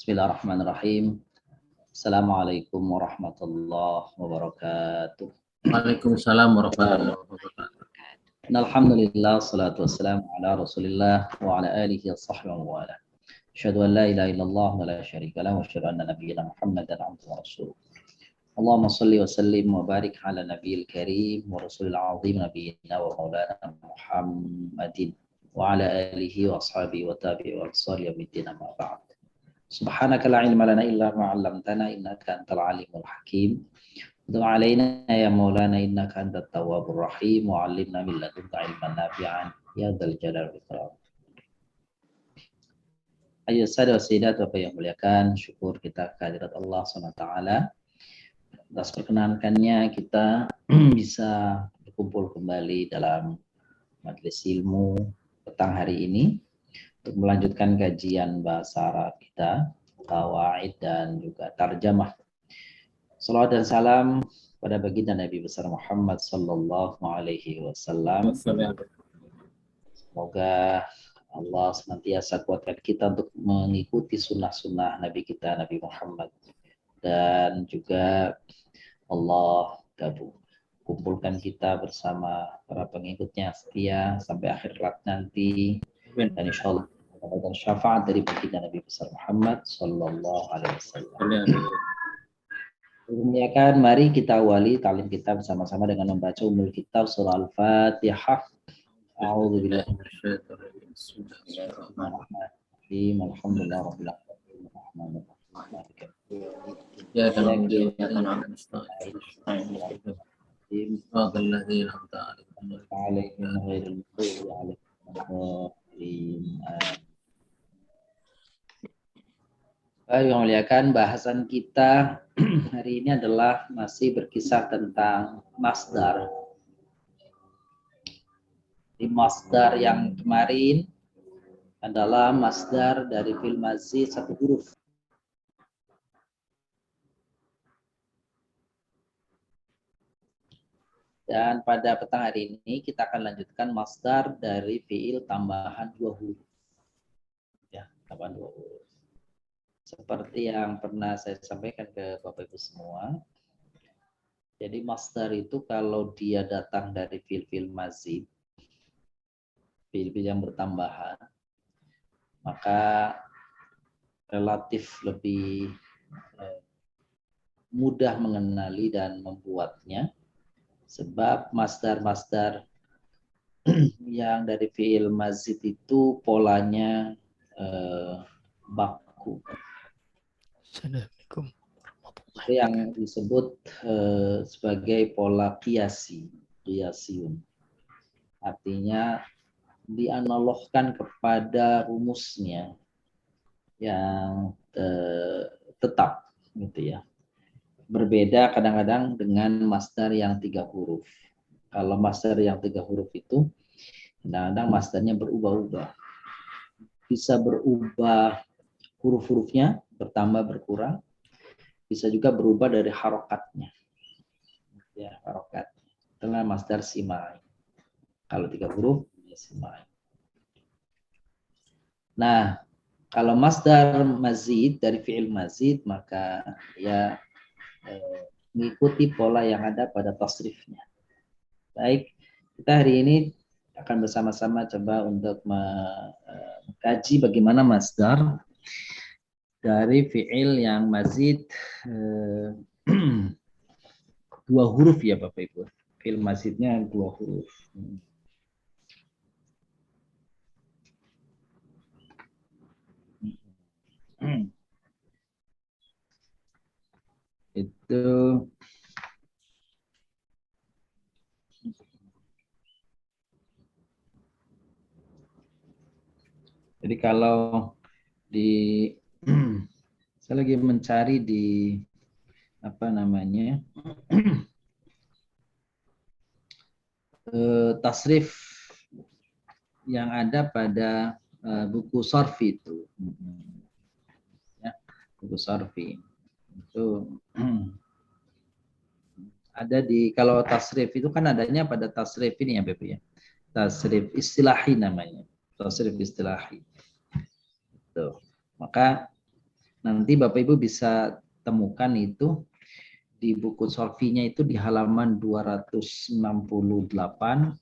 Bismillahirrahmanirrahim. Assalamualaikum warahmatullahi wabarakatuh. Waalaikumsalam warahmatullahi wabarakatuh. Alhamdulillah, salatu wassalamu ala rasulillah wa ala alihi wa sahbihi wa ala. Asyhadu an la ilaha illallah wa la syarika lahu wa asyhadu anna nabiyyana Muhammadan abduhu wa rasuluh. Allahumma salli wa sallim wa barik ala nabiyil karim wa rasulil azim nabiyyina wa maulana Muhammadin wa ala alihi wa ashabihi wa tabi'i wa ansari yaumiddin amma ba'd. Subhanaka la ilma lana illa ma 'allamtana innaka antal alimul hakim. Wa alaina ya maulana innaka antat tawwabur rahim wa 'allimna min ladunka ilman nafi'an ya dzal jalali wal ikram. Ayo saudara sayyidat Bapak yang muliakan, syukur kita kehadirat Allah SWT atas perkenankannya kita bisa berkumpul kembali dalam majelis ilmu petang hari ini untuk melanjutkan kajian bahasa Arab kita, qawaid dan juga tarjamah. Salawat dan salam pada baginda Nabi besar Muhammad sallallahu alaihi wasallam. Semoga Allah senantiasa kuatkan kita untuk mengikuti sunnah-sunnah Nabi kita, Nabi Muhammad. Dan juga Allah kumpulkan kita bersama para pengikutnya setia sampai akhir kelak nanti. Dan insya Allah mendapatkan syafaat dari baginda Nabi besar Muhammad sallallahu alaihi wasallam. Kemudian mari kita awali ta'lim kita bersama-sama dengan membaca umul kitab surah Al-Fatihah. A'udzu billahi minasyaitonir rajim. Bismillahirrahmanirrahim. Alhamdulillahirabbil alamin. Ya dalam dia akan mustaqim. Alladzi lam ta'rif Alaihim ghairil maghdubi alaihim. Baik, yang muliakan, bahasan kita hari ini adalah masih berkisah tentang masdar. Di masdar yang kemarin adalah masdar dari fi'il madzi satu huruf. Dan pada petang hari ini kita akan lanjutkan masdar dari fi'il tambahan dua huruf. Ya, tambahan dua huruf. Seperti yang pernah saya sampaikan ke Bapak Ibu semua. Jadi masdar itu kalau dia datang dari fi'il mazid, fi'il yang bertambahan, maka relatif lebih mudah mengenali dan membuatnya. Sebab masdar-masdar yang dari fi'il mazid itu polanya baku. Assalamualaikum. Itu yang disebut sebagai pola qiyasiyun. Artinya dianalogkan kepada rumusnya yang tetap gitu ya. Berbeda kadang-kadang dengan masdar yang 3 huruf. Kalau masdar yang 3 huruf itu kadang-kadang masdarnya berubah-ubah. Bisa berubah huruf-hurufnya, bertambah berkurang. Bisa juga berubah dari harokatnya. Ya, harokat. Itulah masdar simai. Kalau 3 huruf, ya simai. Nah, kalau masdar mazid dari fi'il mazid, maka ya mengikuti pola yang ada pada tasrifnya. Baik, kita hari ini akan bersama-sama coba untuk mengkaji bagaimana masdar dari fi'il yang mazid 2 huruf ya Bapak Ibu. Fi'il mazidnya 2 huruf. Itu jadi kalau di saya lagi mencari di apa namanya tasrif yang ada pada buku Sarfi itu ya, buku Sarfi itu ada di, kalau tasrif itu kan adanya pada tasrif ini ya Bapak ya, tasrif istilahi namanya, tasrif istilahi. Tuh. Maka Nanti Bapak Ibu bisa temukan itu di buku solvinya itu di halaman 268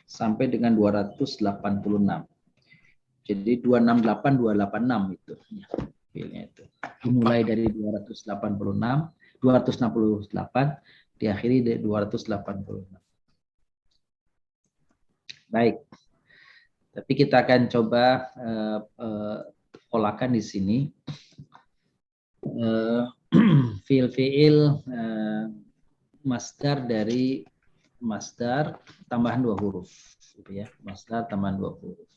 sampai dengan 286. Jadi 268 286 itu filenya itu. Dimulai dari 286, 268 diakhiri di 286. Baik. Tapi kita akan coba polakan di sini. Fiil-fiil masdar dari masdar tambahan 2 huruf gitu ya. Masdar tambahan 2 huruf.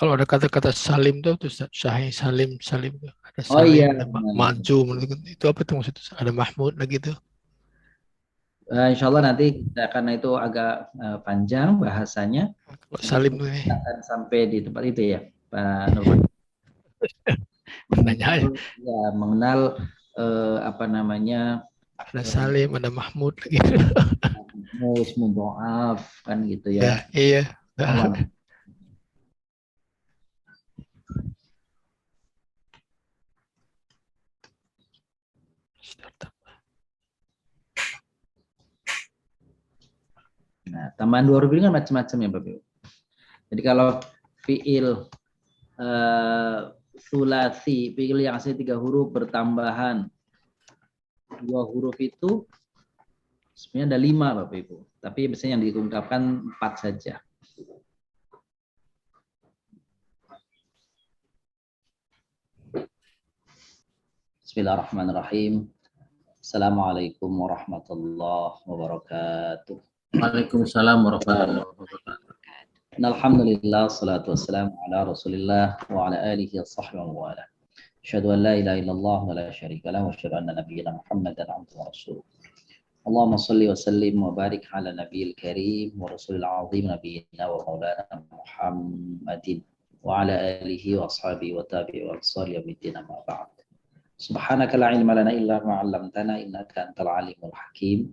Kalau ada kata-kata salim tuh sahih salim salim tuh. Ada Oh salim, iya, ada maju, itu apa tuh maksudnya? Ada Mahmud lagi tuh. Insya Allah nanti karena itu agak panjang bahasanya. Kalau salim tuh nih. Akan sampai di tempat itu ya, Pak Nurman. mengenal apa namanya, ada salim, ada Mahmud lagi. Mudhoaf kan gitu ya. Iya. Nah, tambahan 2 huruf ini kan macam-macam ya Bapak Ibu. Jadi kalau fiil sulasi, fiil yang asli 3 huruf bertambahan 2 huruf itu sebenarnya ada 5 Bapak Ibu. Tapi biasanya yang diungkapkan 4 saja. Bismillahirrahmanirrahim. Assalamualaikum warahmatullahi wabarakatuh. Waalaikumsalam warahmatullahi wabarakatuh. Alhamdulillah, salatu wassalamu ala rasulillah wa ala alihi wa sahbihi wa wala. Asyhadu an la ilaha illallah wa la syarika lahu wa asyhadu anna nabiyyana Muhammadan abduhu wa rasuluh. Allahumma salli wa sallim wa barik ala nabiyil karim wa rasulil azim nabiyyina wa maulana Muhammadin wa ala alihi wa ashabihi wa tabi'i wa ansari yaumiddin amma ba'd. Subhanaka la ilma lana illa ma 'allamtana innaka antal alimul hakim.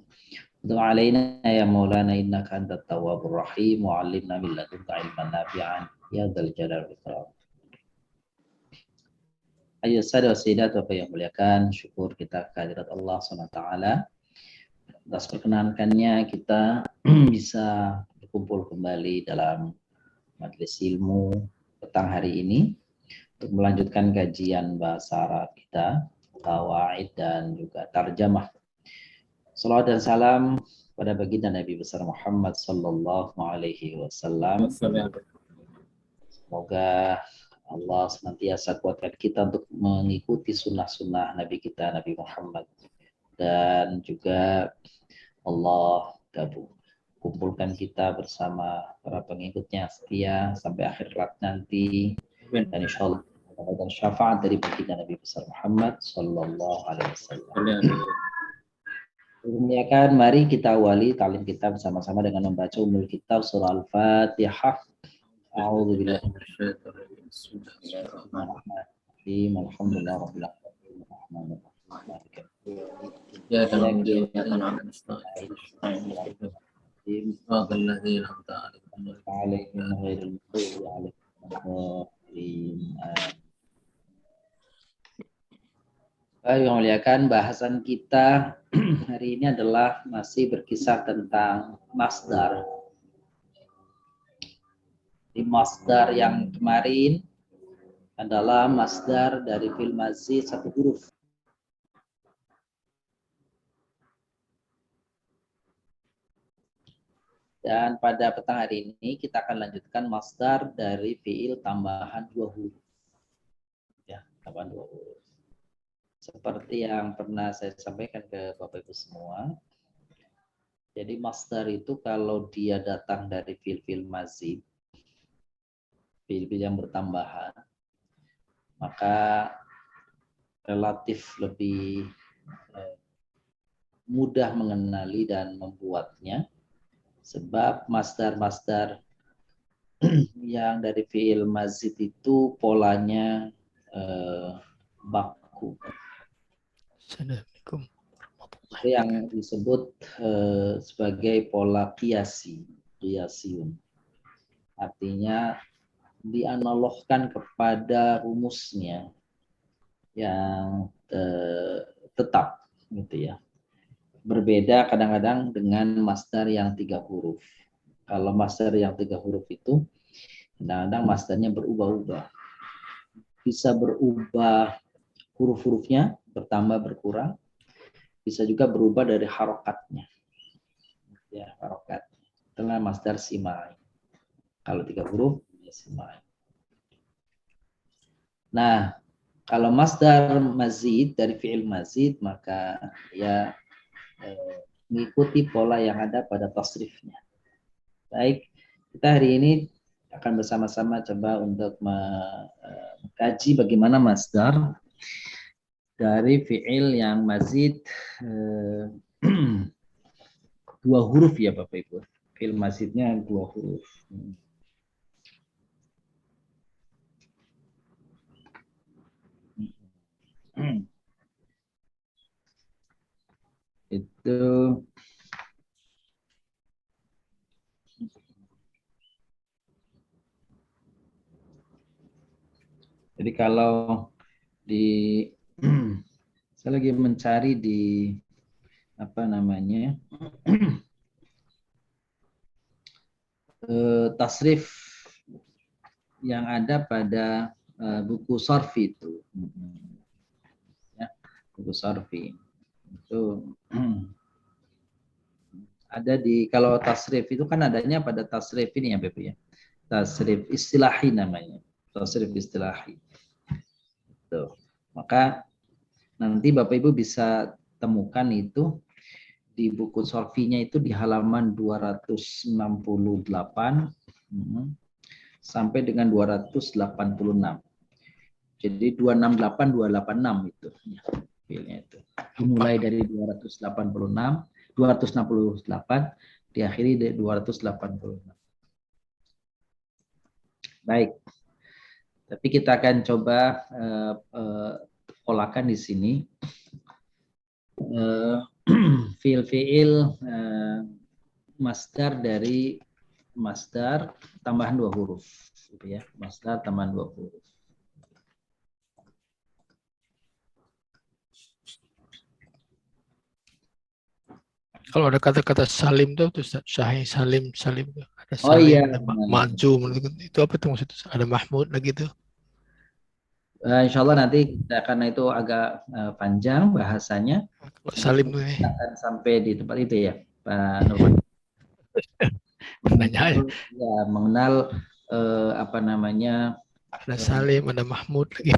Doa alaina ya maulana innaka antat tawwabur rahim wa 'allimna min ladunka ilman nafi'an ya dzal jalali wal ikram. Ayo saudara sayyidat Bapak yang muliakan, syukur kita kehadirat Allah SWT atas perkenankannya kita bisa berkumpul kembali dalam majelis ilmu petang hari ini untuk melanjutkan kajian bahasa Arab kita, qawaid dan juga tarjamah. Salawat dan salam pada baginda Nabi besar Muhammad sallallahu alaihi wasallam. Semoga Allah senantiasa kuatkan kita untuk mengikuti sunnah-sunnah Nabi kita, Nabi Muhammad. Dan juga Allah kumpulkan kita bersama para pengikutnya setia sampai akhir kelak nanti. Dan insya Allah mendapatkan syafaat dari baginda Nabi besar Muhammad sallallahu alaihi wasallam. Kemudian mari kita awali talim kita bersama-sama dengan membaca umul kitab surah Al-Fatihah. A'udzu billahi minasyaitonir rajim. Bismillahirrahmanirrahim. Alhamdulillahirabbil alamin. Ya dalam dia akan nasta'in. Alladzi lam alaihim ghairil maghdubi alaihim. Yang muliakan, bahasan kita hari ini adalah masih berkisah tentang masdar. Di masdar yang kemarin adalah masdar dari fi'il madzi 1 huruf. Dan pada petang hari ini kita akan lanjutkan masdar dari fi'il tambahan 2 huruf. Ya, tambahan 2 huruf. Seperti yang pernah saya sampaikan ke Bapak Ibu semua. Jadi masdar itu kalau dia datang dari fi'il mazid, fi'il yang bertambahan, maka relatif lebih mudah mengenali dan membuatnya. Sebab masdar-masdar yang dari fi'il mazid itu polanya baku. Assalamualaikum Yang disebut sebagai pola kiasi. qiyasiyun. Artinya dianalogkan kepada rumusnya yang tetap gitu ya. Berbeda kadang-kadang dengan masdar yang 3 huruf. Kalau masdar yang 3 huruf itu kadang-kadang masdarnya berubah-ubah. Bisa berubah huruf-hurufnya, bertambah berkurang. Bisa juga berubah dari harokatnya. Ya, harokat. Itulah masdar simai. Kalau 3 huruf, ya simai. Nah, kalau masdar mazid dari fi'il mazid, maka ya mengikuti pola yang ada pada tasrifnya. Baik, kita hari ini akan bersama-sama coba untuk mengkaji bagaimana masdar dari fi'il yang mazid 2 huruf ya Bapak Ibu. Fi'il mazidnya 2 huruf. Itu jadi kalau di saya lagi mencari di apa namanya tasrif yang ada pada buku Sorfi itu ya, buku Sorfi itu ada di kalau tasrif itu kan adanya pada tasrif ini ya Bapak ya, tasrif istilahi namanya, tasrif istilahi itu. Maka nanti Bapak Ibu bisa temukan itu di buku Sorfinya itu di halaman 268 sampai dengan 286. Jadi 268 286 itu ya, filenya itu. Dimulai dari 286, 268 diakhiri di 286. Baik. Tapi kita akan coba polakan di sini. Fiil-fiil masdar dari masdar tambahan 2 huruf gitu ya. Masdar tambahan 2 huruf. Kalau ada kata-kata salim tuh sahih salim salim tuh. Ada Oh salim, iya, ada maju, itu apa tuh maksudnya? Ada Mahmud lagi tuh. insya Allah nanti karena itu agak panjang bahasanya. Kalau salim tuh nih. Kita akan sampai di tempat itu ya, Pak Nurman. Nanya aja. Ya, mengenal apa namanya Ada salim, ada Mahmud lagi.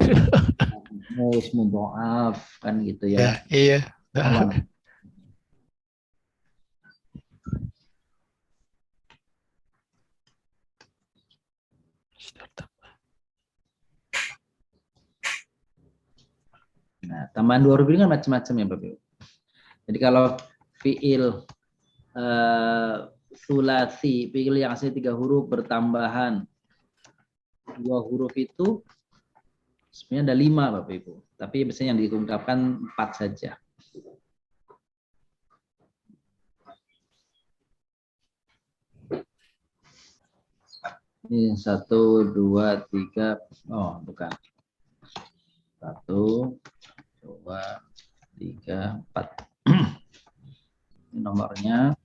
mudhoaf kan gitu Ya, ya. iya. Awan. Nah, tambahan 2 huruf ini kan macam-macam ya Bapak Ibu. Jadi kalau fiil sulasi, fiil yang asli 3 huruf bertambahan 2 huruf itu sebenarnya ada 5 Bapak Ibu. Tapi biasanya yang diungkapkan 4 saja. Ini 1, 2, 3. Oh, bukan. 1, 2, 3, 4. Ini nomornya.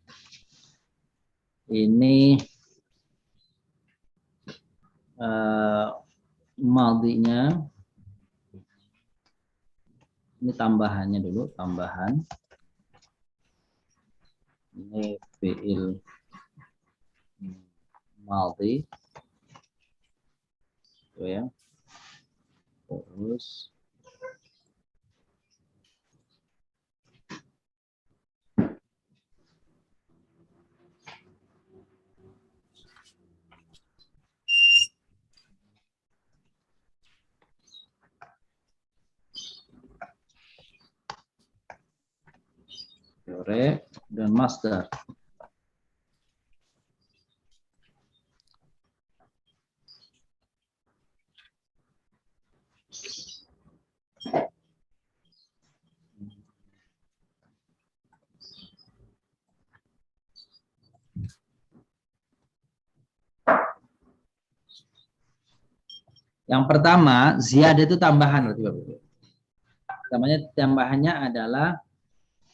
Ini maldinya. Ini tambahannya dulu, tambahan. Ini fiil maldi. Itu ya. Terus Yore dan masdar. Yang pertama, ziyadah itu tambahan berarti Bapak Ibu. Tambahannya adalah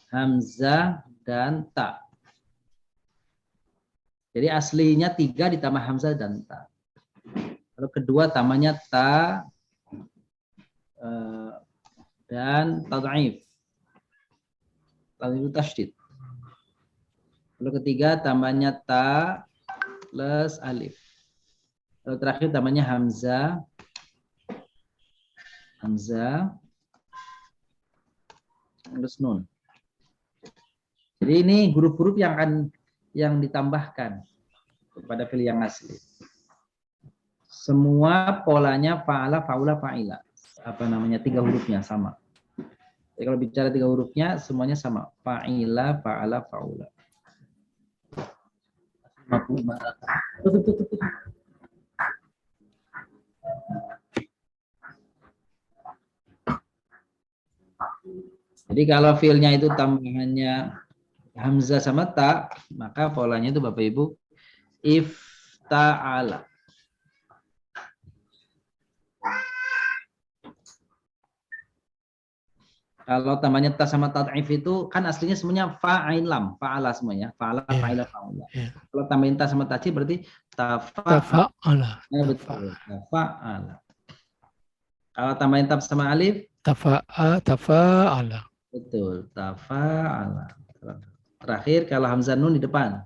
hamzah dan ta. Jadi aslinya 3 ditambah hamzah dan ta. Lalu kedua tambahnya ta dan tad'if. Tad'if tasydid. Lalu ketiga tambahnya ta plus alif. Lalu terakhir tambahnya hamzah plus nun. Jadi ini huruf-huruf yang ditambahkan kepada fi'il yang asli. Semua polanya fa'ala, fa'ula, fa'ila. 3 hurufnya sama. Jadi kalau bicara 3 hurufnya semuanya sama. Fa'ila, fa'ala, fa'ula. Jadi kalau fi'ilnya itu tambahannya hamzah sama ta, maka polanya itu Bapak Ibu ifta'ala. Kalau tambahnya ta sama tad'if itu kan aslinya semuanya fa'ilam, fa'ala semuanya, fa'ala, fa'ila, fa'ula. Kalau tambahin ta sama taci berarti tafa'ala. Betul, tafa'ala. Kalau tambahin ta sama alif tafa'ala. Betul, tafa'ala. Terakhir kalau hamzah nun di depan.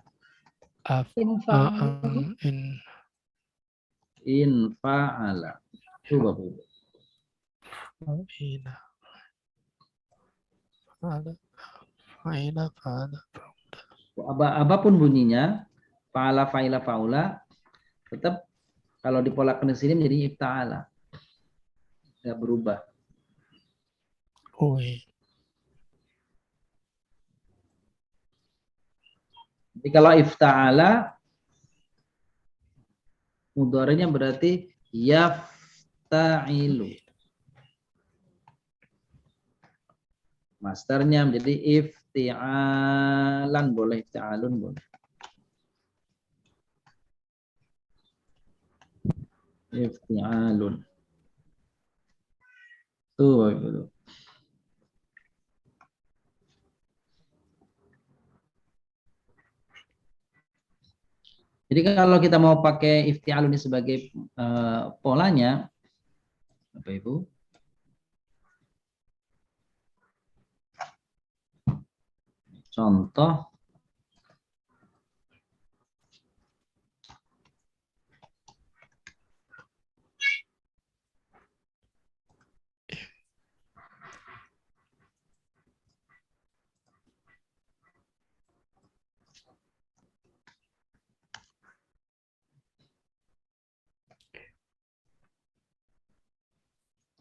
Infa'ala. Itu Bapak Ibu. Apapun bunyinya, fa'ala, fa'ila, fa'ula, tetap kalau dipolakan di sini menjadi ifta'ala. Enggak berubah. Jadi kalau ifta'ala mudhari'nya berarti yafta'ilu. Masternya menjadi ifti'alan, boleh ifti'alun boleh. Ifti'alun. Tuh gitu. Jadi kalau kita mau pakai ifti'alun ini sebagai polanya, Bapak Ibu,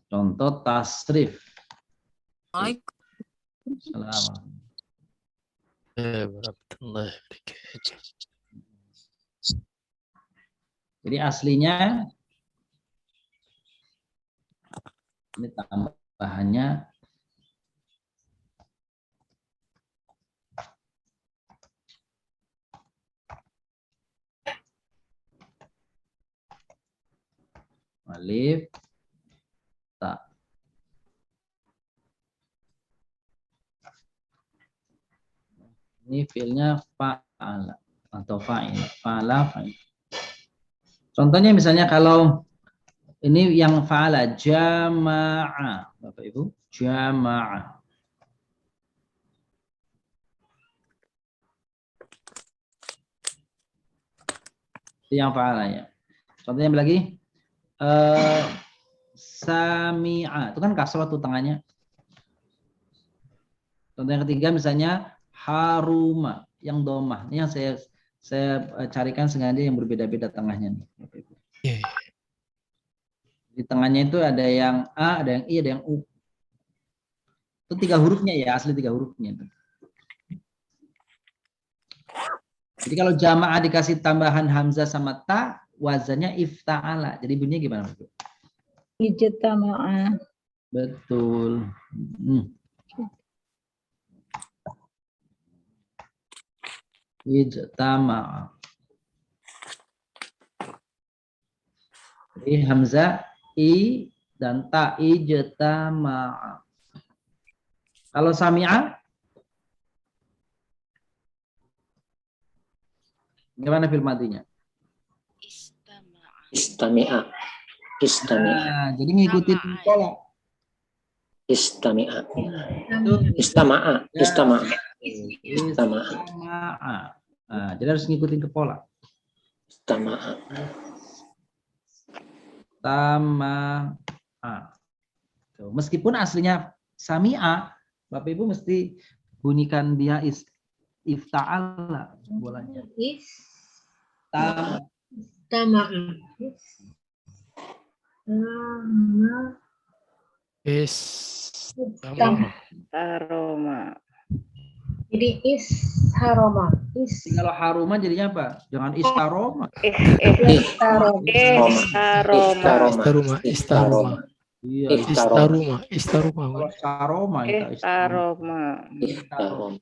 contoh tasrif. Assalamualaikum. Jadi aslinya ini tambahannya alif ta. Ini fiilnya fa'ala atau fa'il, fa'ala, fa'il. Contohnya misalnya kalau ini yang fa'ala jama'a, Bapak Ibu, jama'a. Itu yang fa'ala ya. Contohnya lagi sami'a, itu kan kasrah tuh tangannya. Contoh yang ketiga misalnya haruma, yang domah. Ini yang saya carikan sengaja yang berbeda-beda tengahnya nih. Di tengahnya itu ada yang A, ada yang I, ada yang U. Itu 3 hurufnya ya, asli 3 hurufnya. Jadi kalau jamaah dikasih tambahan hamzah sama ta, wazannya ifta'ala. Jadi bunyinya gimana? Ijtama'a. Betul. Ijtama'a. Jadi hamzah I dan ta ijtama'a. Kalau sami'a gimana fil madinya? Istami'a. Istami'a. Nah, jadi ngikutin pola. Istami'a. Itu Istama'a. ya, Istama'a. istama'a. Nah, jadi harus ngikutin ke pola. Istama'a. Tama'a. Tuh, meskipun aslinya sami'a, Bapak Ibu mesti bunyikan dia ifta'ala bolanya. Aroma. Jadi haroma. Kalau haruma jadinya apa? Jangan istaroma. Istaruma. Iya, Istaruma. kalau saroma itu Aroma. Ihtarom.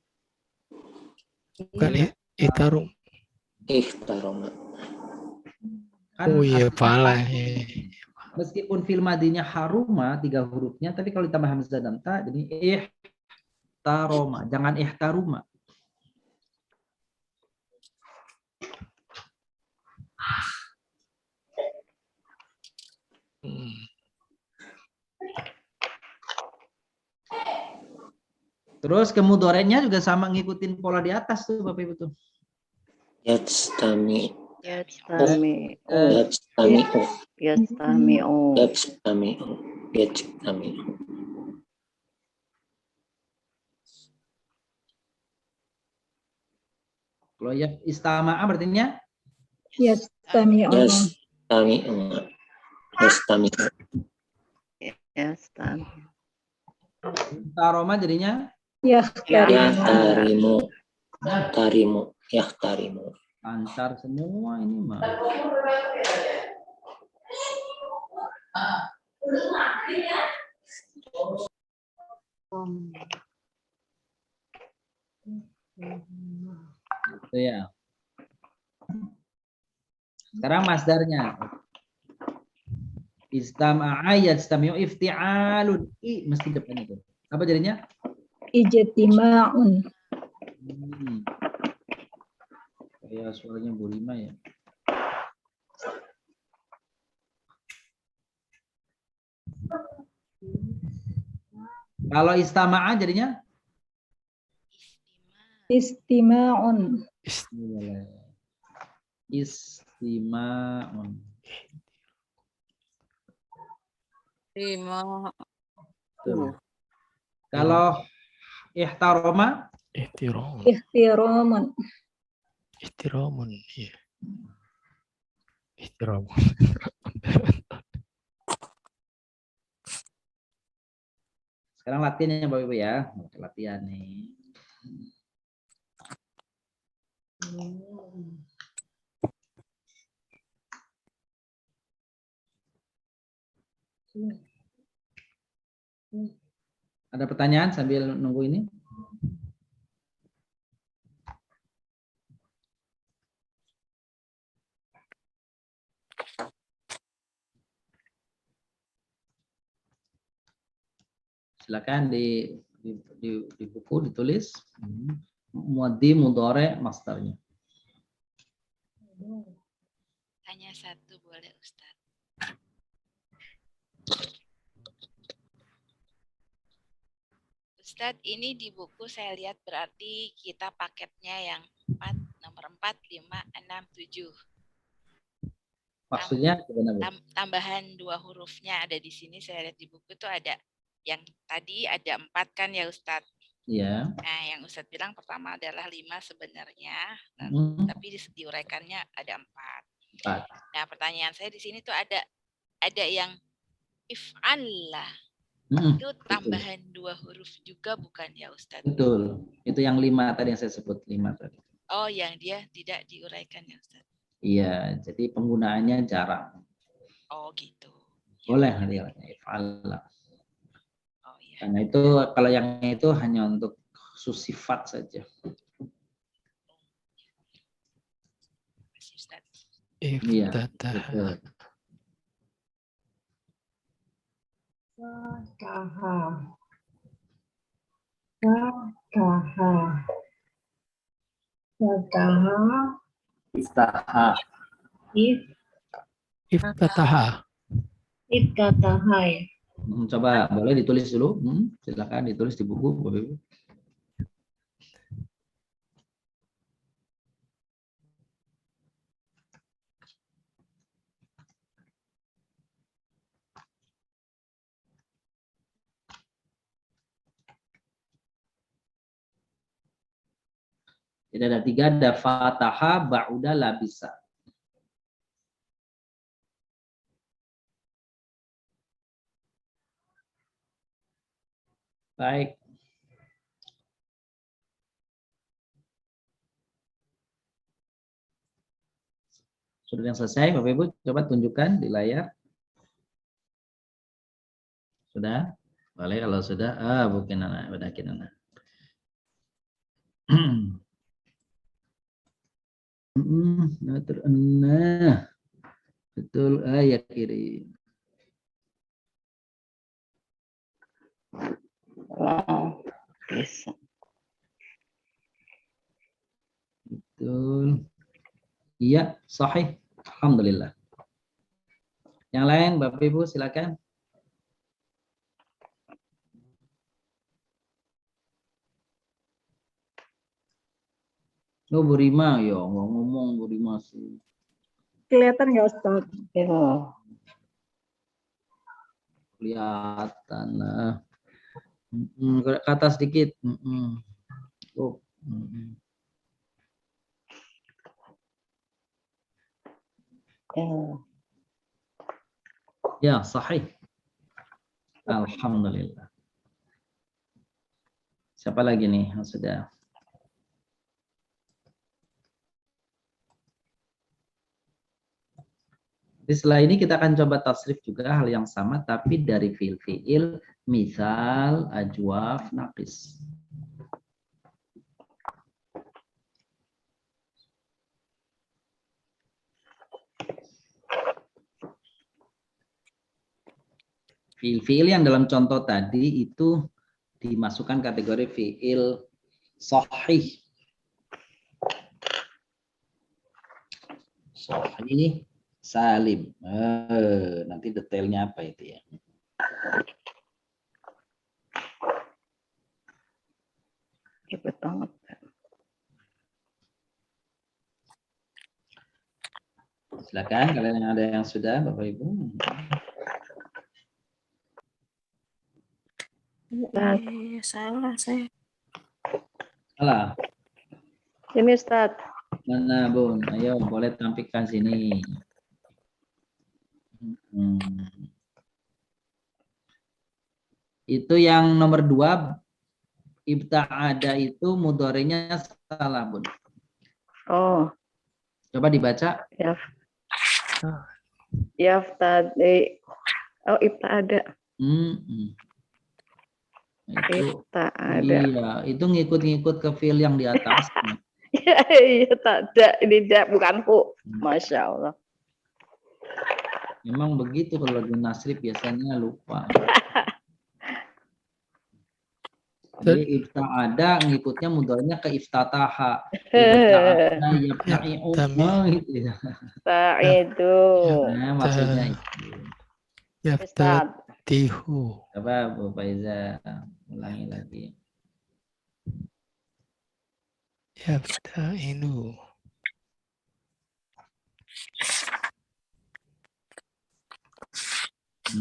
Bukan itarum. Ihtarom. kan Oh iya, artinya pala. meskipun fil madinya haruma 3 hurufnya, tapi kalau ditambah hamzah dan ta jadi ihtaroma, jangan ihtaruma. Terus kemudorennya juga sama ngikutin pola di atas tuh Bapak Ibu tuh. Yajtami. Yajtami'u. Yajtami'u. Yajtami'u. Yajtami'u. Yajtami'u. Kalau ya istama'a artinya Yastami'un. Yajtami'u. Yajtami'u. Yajtami'u. taroma jadinya Yahtarimu. Tarimu. Yahtarimu. lancar semua ini mah. Gitu ya. Sekarang masdarnya. Istama'a yajtami'u ifti'alun. I mesti depan itu. Apa jadinya? Ijtima'un. Kayak suaranya Bu Rima ya. Kalau istama'a jadinya? Istima'un. Istima'un. Tuh. Kalau ihtaroma? Ihtiramun. Ihtiramun. Iya. Ihtiramun. Sekarang latihannya Bapak Ibu ya. Latihan nih. Ada pertanyaan sambil nunggu ini? Silakan di buku ditulis mudhi mudhari masdarnya. Hanya satu boleh Ustaz. Ustadz, ini di buku saya lihat berarti kita paketnya yang 4, nomor 4, 5, 6, 7. Maksudnya Tambahan 2 hurufnya ada di sini, saya lihat di buku itu ada yang tadi ada 4 kan ya Ustadz? Iya. Nah, yang Ustadz bilang pertama adalah 5 sebenarnya, tapi diuraikannya ada 4. Nah, pertanyaan saya di sini tuh ada yang if'allah. Itu tambahan 2 huruf juga bukan ya Ustadz? Betul. Itu yang 5 tadi yang saya sebut 5 tadi. Oh, yang dia tidak diuraikan ya Ustadz? Iya, jadi penggunaannya jarang. Oh, gitu. Boleh nanti if'allah. Oh, iya. Karena itu kalau yang itu hanya untuk khusus sifat saja. Iya, betul. Fataha. Fataha. Fataha. Iftahha. Iftataha. Iftataha ya. Coba boleh ditulis dulu. Silakan ditulis di buku, Bapak Ibu. Jadi ada 3, ada fataha, ba'uda, labisa. Baik. Sudah yang selesai, Bapak Ibu, coba tunjukkan di layar. Sudah? Boleh kalau sudah. Bukan anak, bedakin anak. Nah, betul, ya kiri. Wow, bisa. Betul. Iya, sahih. Alhamdulillah. Yang lain, Bapak Ibu, silakan. Oh, Bu Rima, ya nggak ngomong Bu Rima sih. Kelihatan nggak Ustaz? Iya. Kelihatan lah. Ke atas sedikit. Oh. Ya, sahih. Alhamdulillah. Siapa lagi nih yang sudah? Jadi setelah ini kita akan coba tasrif juga hal yang sama tapi dari fiil, misal, ajwaf, naqis. Fiil yang dalam contoh tadi itu dimasukkan kategori fiil sahih. Sahih, salim. Nanti detailnya apa itu ya. Cepet banget. Silakan kalian yang ada yang sudah, Bapak Ibu. Salah saya. Salah. Ini Ustaz. Mana Bun? Ayo boleh tampilkan sini. Itu yang nomor 2 ibta'ada itu mudhari'nya salah, Bun. Oh. Coba dibaca. Yaftadi. Oh, ibta'ada. Ibta'ada. Iya, itu ngikut-ngikut ke fiil yang di atas. Iya, tak ada. Ini bukan hu. Masya Allah. Memang begitu kalau di nasrif biasanya lupa. Jadi ibta'ada ngikutnya mudhari'nya ke iftataha. Ibta'ada yabta'i'u. Ta'idu. Nah, maksudnya itu. Yaftatihu. Coba Bu Faiza ulangi lagi. Yafta'inu.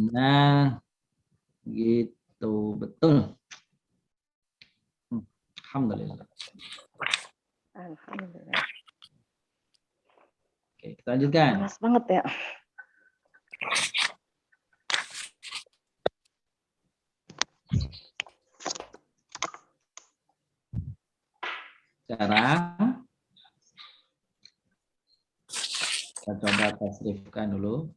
Nah, gitu betul. Alhamdulillah. Alhamdulillah. Oke, kita lanjutkan. Panas banget ya. Sekarang kita coba tasrifkan dulu.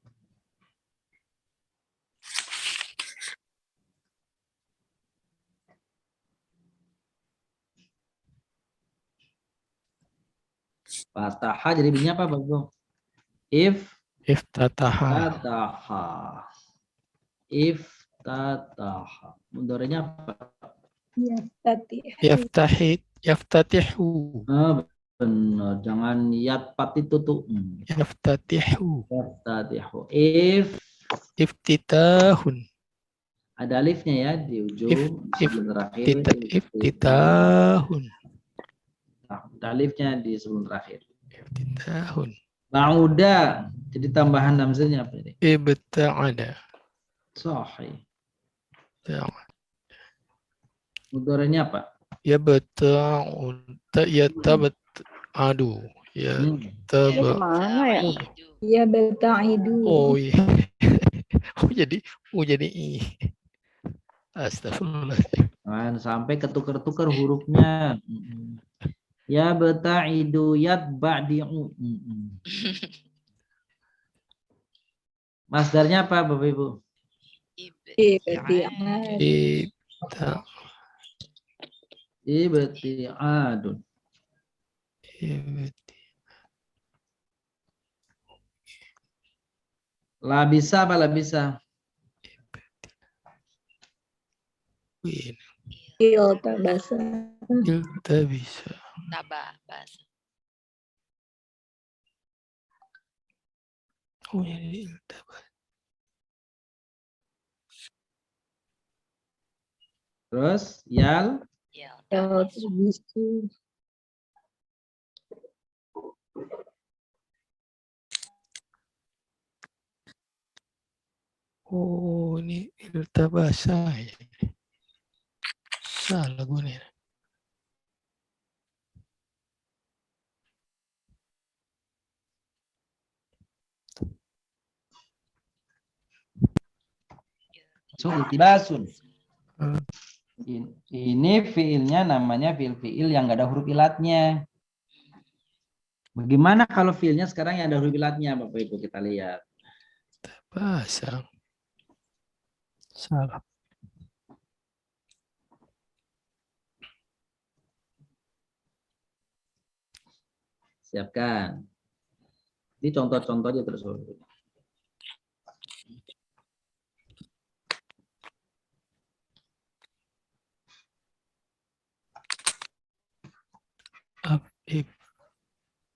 Fataha jadi bunyinya apa, Bapak? Iftataha. Iftataha. Iftataha. Mudhari'nya apa? Yaftatihu. Benar. Jangan yatpat itu tuh. Yaftatihu. Yaftatihu. Iftitahun. Ada alifnya ya di ujung sebelum terakhir. Iftitahun. Ada alifnya di sebelum terakhir. Iftitahun. Ba'uda. Jadi tambahan hamzahnya apa ini? Ibta'ada. Sahih. Mudhari'nya apa? Yabta'un. Yatabta'adu. Mana ya? Ya beta'idu. Oh iya. jadi i. Astagfirullah. Jangan sampai ketukar-tukar hurufnya. Ya beta'idu yatba'di'u. Masdarnya apa Bapak Ibu? Ibti'adun. Labisa apa labisa? Iltabasa. Iltabisa. Bahasa. Oh jadi iltabasa. Terus yal Yaltabisu. Oh ini iltabasa ya. Salah gue nih. So iltibasun. Ini fiilnya namanya fiil yang nggak ada huruf ilatnya. Bagaimana kalau fiilnya sekarang yang ada huruf ilatnya, Bapak Ibu, kita lihat. Bahasa. Salah. Siapkan. Ini contoh-contoh aja terus.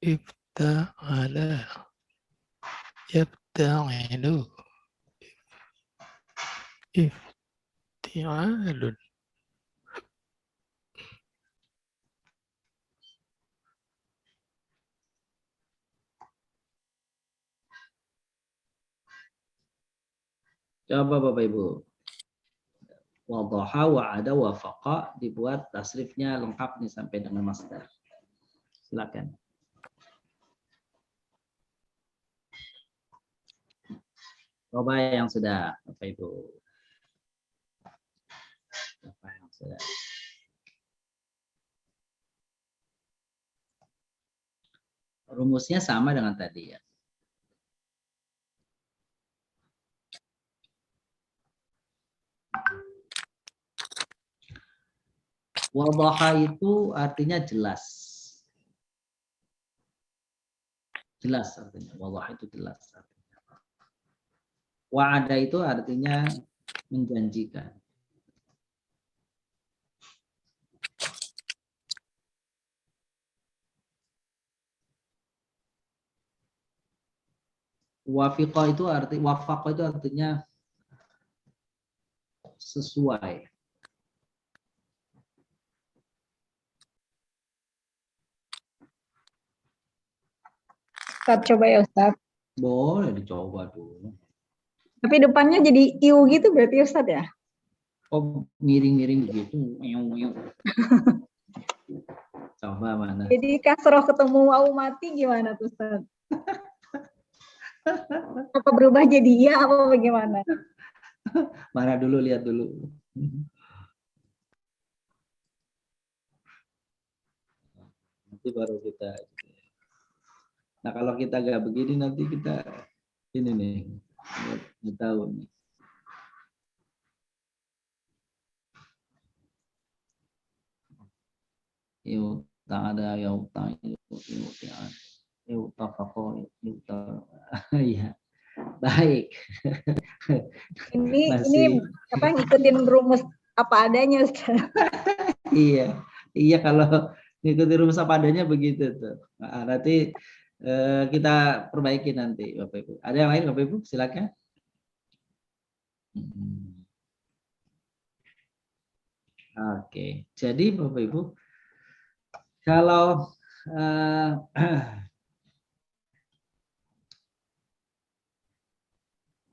Ifta'ala. Yabta'ilu. Ifti'alun. Coba Bapak Ibu. Wadhaha, wa'ada, wafaqa dibuat tasrifnya lengkap nih sampai dengan masdar. Silakan. Coba yang sudah, Bapak Ibu. Coba yang sudah. Rumusnya sama dengan tadi ya. Wadhaha itu artinya jelas. Jelas artinya. Wadhaha itu jelas artinya. Wa'ada itu artinya menjanjikan. Wafiqah itu artinya sesuai. Ustaz, coba ya Ustaz. Boleh dicoba dulu. Tapi depannya jadi iu gitu berarti Ustaz ya? Oh, miring-miring begitu. Coba mana? Jadi kasroh ketemu wau mati gimana tuh Ustaz? Apa berubah jadi iya apa bagaimana? Mana dulu, lihat dulu. Nanti baru kita. Nah kalau kita nggak begini nanti kita ini nih, nggak tahu nih. Yuk tak ada yang tak ya baik. Ini Apa ngikutin rumus apa adanya, Ustaz? Iya, iya kalau ngikutin rumus apa adanya begitu tuh. Nah, nanti kita perbaiki nanti, Bapak Ibu. Ada yang lain, Bapak Ibu? Silakan. Oke, jadi Bapak Ibu, kalau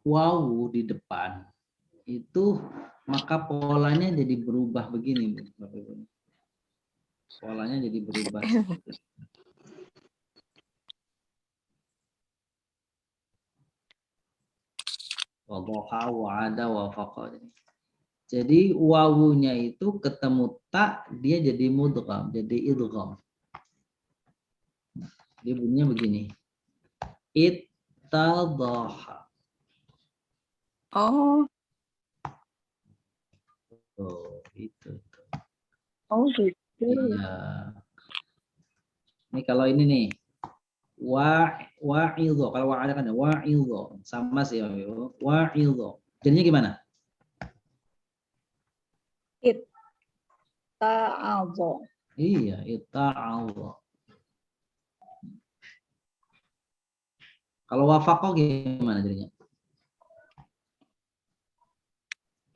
wawu di depan itu maka polanya jadi berubah begini, Bapak Ibu. Polanya jadi berubah. Wadduha wa'ada wa faqa. Jadi wawunya itu ketemu tak, dia jadi mudgham, jadi idgham. Dia bunyinya begini. Ittadhaha. Oh, Oh, itu. oh gitu. Iya. Ini kalau ini nih. Wa'idho. Kalau wa'ada kan ada wa'idho. Sama sih. Wa'idho. Jadinya gimana? Itta'adha. Iya, itta'adha. Kalau wafaqo gimana jadinya?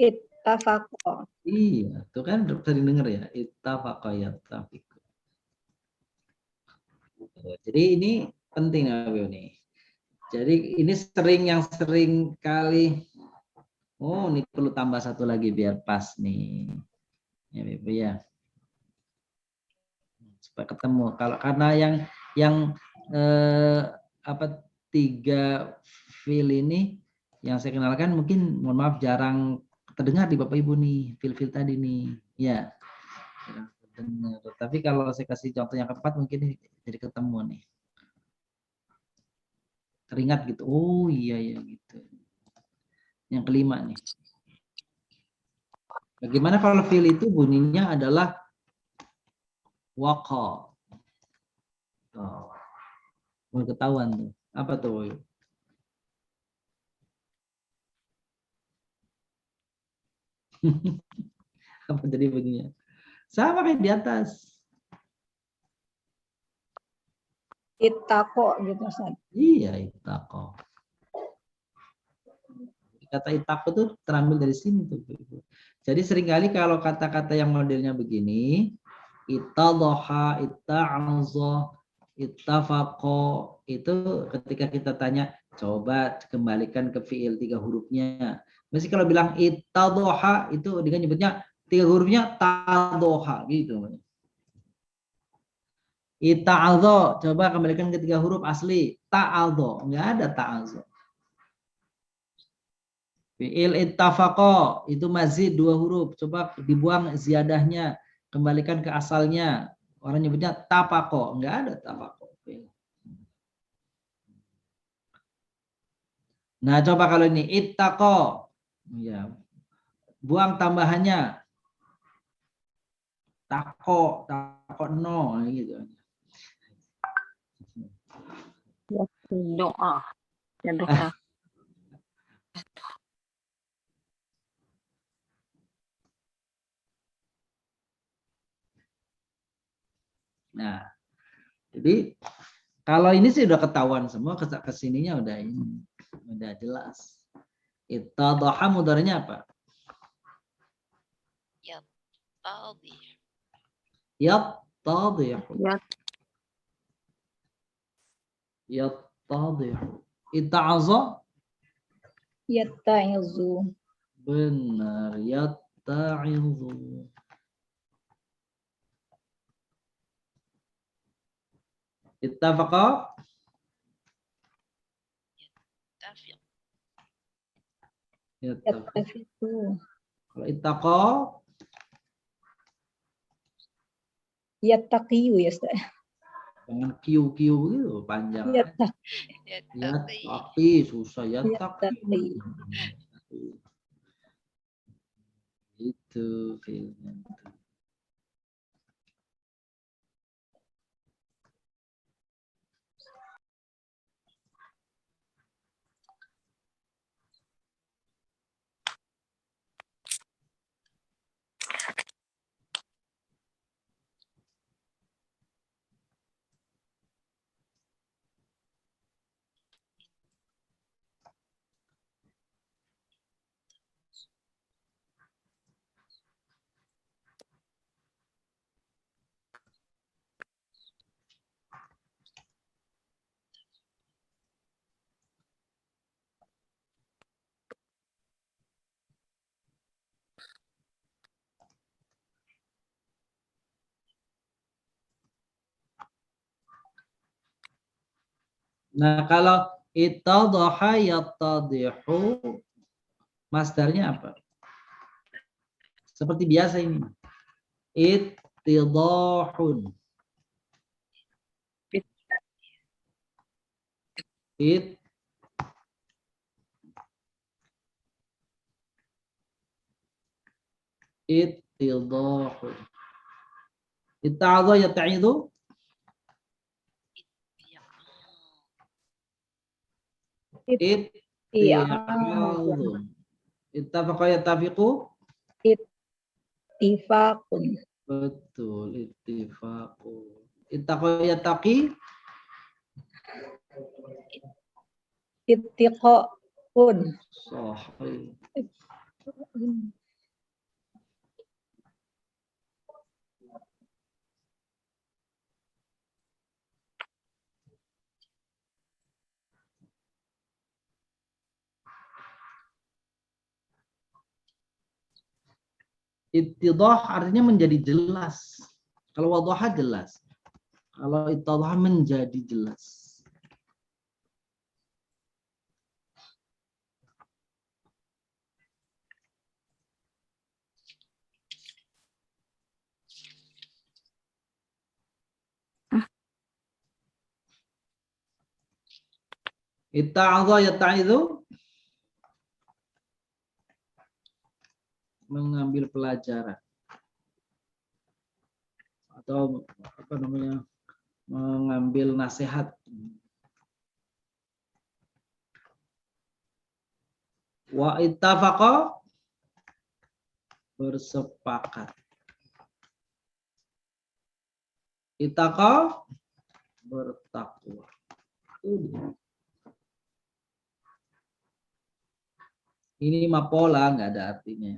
Ittafaqa. Iya, itu kan sering dengar ya. Ittafaqa yattafiq. Jadi ini penting ya, nih. Jadi ini yang sering kali. Oh, ini perlu tambah satu lagi biar pas nih. Ya, Ibu ya. Supaya ketemu. Kalau karena yang apa 3 fil ini yang saya kenalkan mungkin mohon maaf jarang terdengar di Bapak Ibu nih, fil-fil tadi nih. Ya. Tapi kalau saya kasih contoh yang keempat mungkin jadi ketemu nih. Teringat gitu. Oh iya ya gitu. Yang kelima nih. Bagaimana kalau fil itu bunyinya adalah waqa. Oh. Mau ketahuan tuh. Apa tuh? Apa jadi bunyinya? Sama kayak di atas. Ittaqo gitu, Ustaz. Iya, itaqo. Kata itaqo itu terambil dari sini tuh. Jadi seringkali kalau kata-kata yang modelnya begini, ittadhaha, itta'aza, ittafaqo, itu ketika kita tanya, coba kembalikan ke fiil 3 hurufnya. Mesti kalau bilang ittadhaha itu dengan nyebutnya 3 hurufnya tadhaha gitu. Ita'adho, coba kembalikan ke 3 huruf asli. Ta'adho, enggak ada ta'adho. Fi'il ittafaqo, itu mazid 2 huruf. Coba dibuang ziyadahnya, kembalikan ke asalnya. Orang nyebutnya tapaqo, enggak ada tapaqo. Nah, coba kalau ini ittaqo. Ya. Buang tambahannya. Tako no gitu. Doa. Ya doa. Nah, jadi kalau ini sih udah ketahuan semua, kesininya udah ini, udah jelas. Ittadhaha mudhari'nya apa? Yattadhih. Yattadhihu. Ya, Yattadhihu. Itta'aza? Yatta'izu. Benar, yatta'izu. Ittafaqa? Tafiq. Yattafiqu. Kalau ittaqa? Yattaqiyu ya, Ustaz. Dengan kiu-kiu gitu panjang. Yattaqi. Yattaqi, susah. Yattaqi. Itu filmnya. Nah, kalau ittadhaha yattadhihu, masdarnya apa? Seperti biasa ini. Ittidahun. Ittidahun. Itta'adha yata'idhu. Iya. Itta'adhun. Ittafaqa yattafiqu. Ittifaqun. Betul, ittifaqu. Ittaqa yattaqi. Ittiqa'un. Sahih. Ittidah artinya menjadi jelas. Kalau wadhaha jelas. Kalau ittadhaha menjadi jelas. Itta'adha yatta'idhu. Mengambil pelajaran. Atau apa namanya? Mengambil nasihat. Wa ittafaqa, bersepakat. Ittaqa, bertakwa. Ini mapola, nggak ada artinya.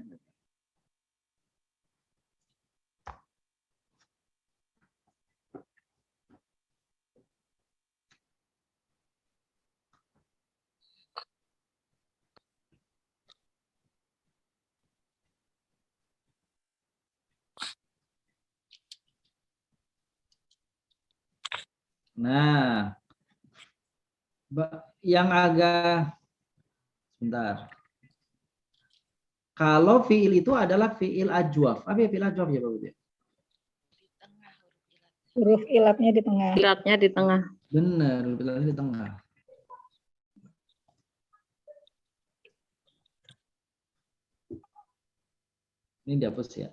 Nah, yang agak sebentar. Kalau fiil itu adalah fiil ajwaf. Apa ya fiil ajwaf ya, Pak Budi? Huruf ilatnya di tengah. Ilatnya di tengah. Benar, huruf ilatnya di tengah. Ini dihapus ya.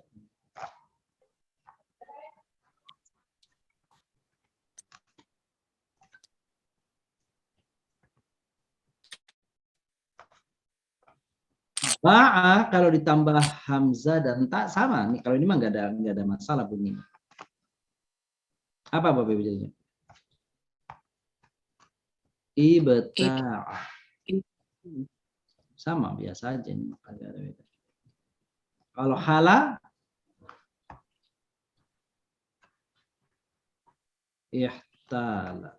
Ba'a kalau ditambah hamzah dan tak sama nih. Kalau ini mah nggak ada masalah bunyi. Apa Bapak Ibu? Ibta'a. Sama biasa aja ini. Kalau hala, ihtala.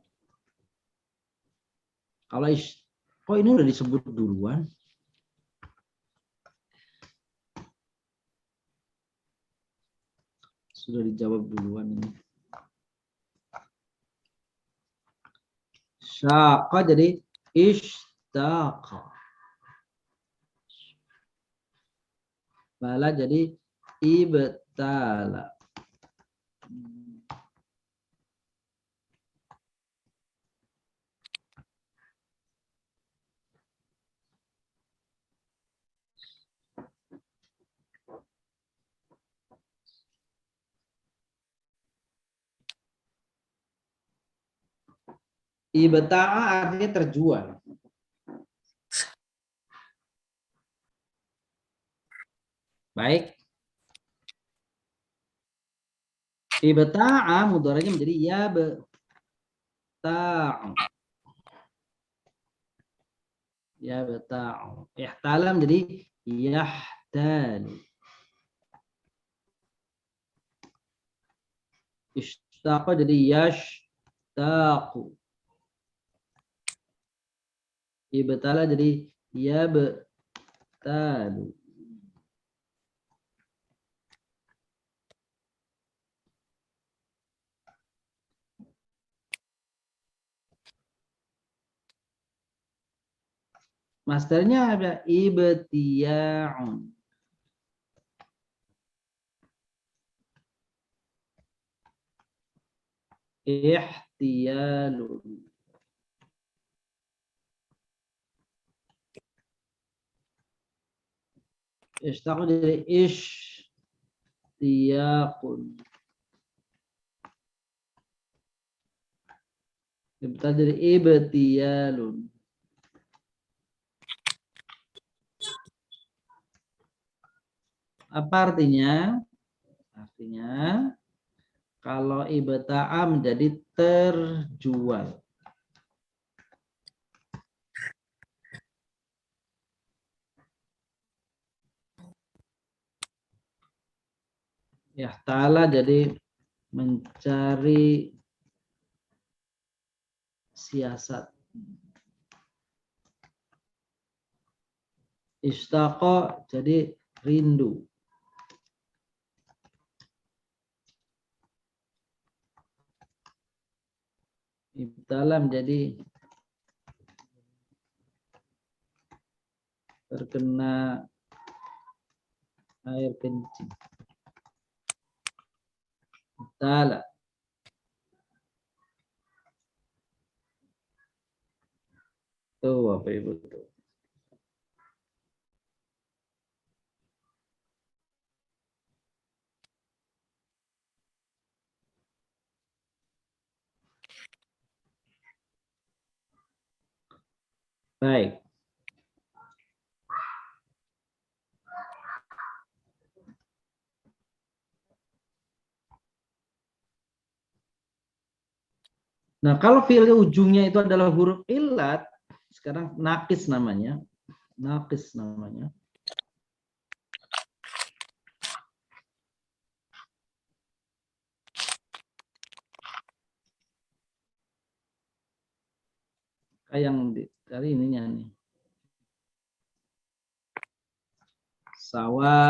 Kalau kok ini udah disebut duluan? Sudah dijawab duluan ini. Syaqa jadi ishtaqa. Bala jadi ibtala. Ibta'a artinya terjual. Baik. Ibta'a mudharanya menjadi yabta'u. Yabta'u. Ihtala menjadi yahtalu. Ishtaqa jadi yashtaqu. Ibtala jadi yabtalu. Masternya ada ibtiya'un. Ihtiyalun. Ishtaqu dari ishtiyaqun. Ibta dari ibtiyalun. Apa artinya? Artinya kalau ibta'a menjadi terjual. Ya, ta'ala jadi mencari siasat. Ishtaqa jadi rindu. Ibtala menjadi terkena air kencing. Ibtala. Tuh Bapak Ibu tuh. Baik. Nah, kalau fi'il ujungnya itu adalah huruf illat, sekarang nakis namanya. Nakis namanya. Kayak yang dari ininya nih. Sawa.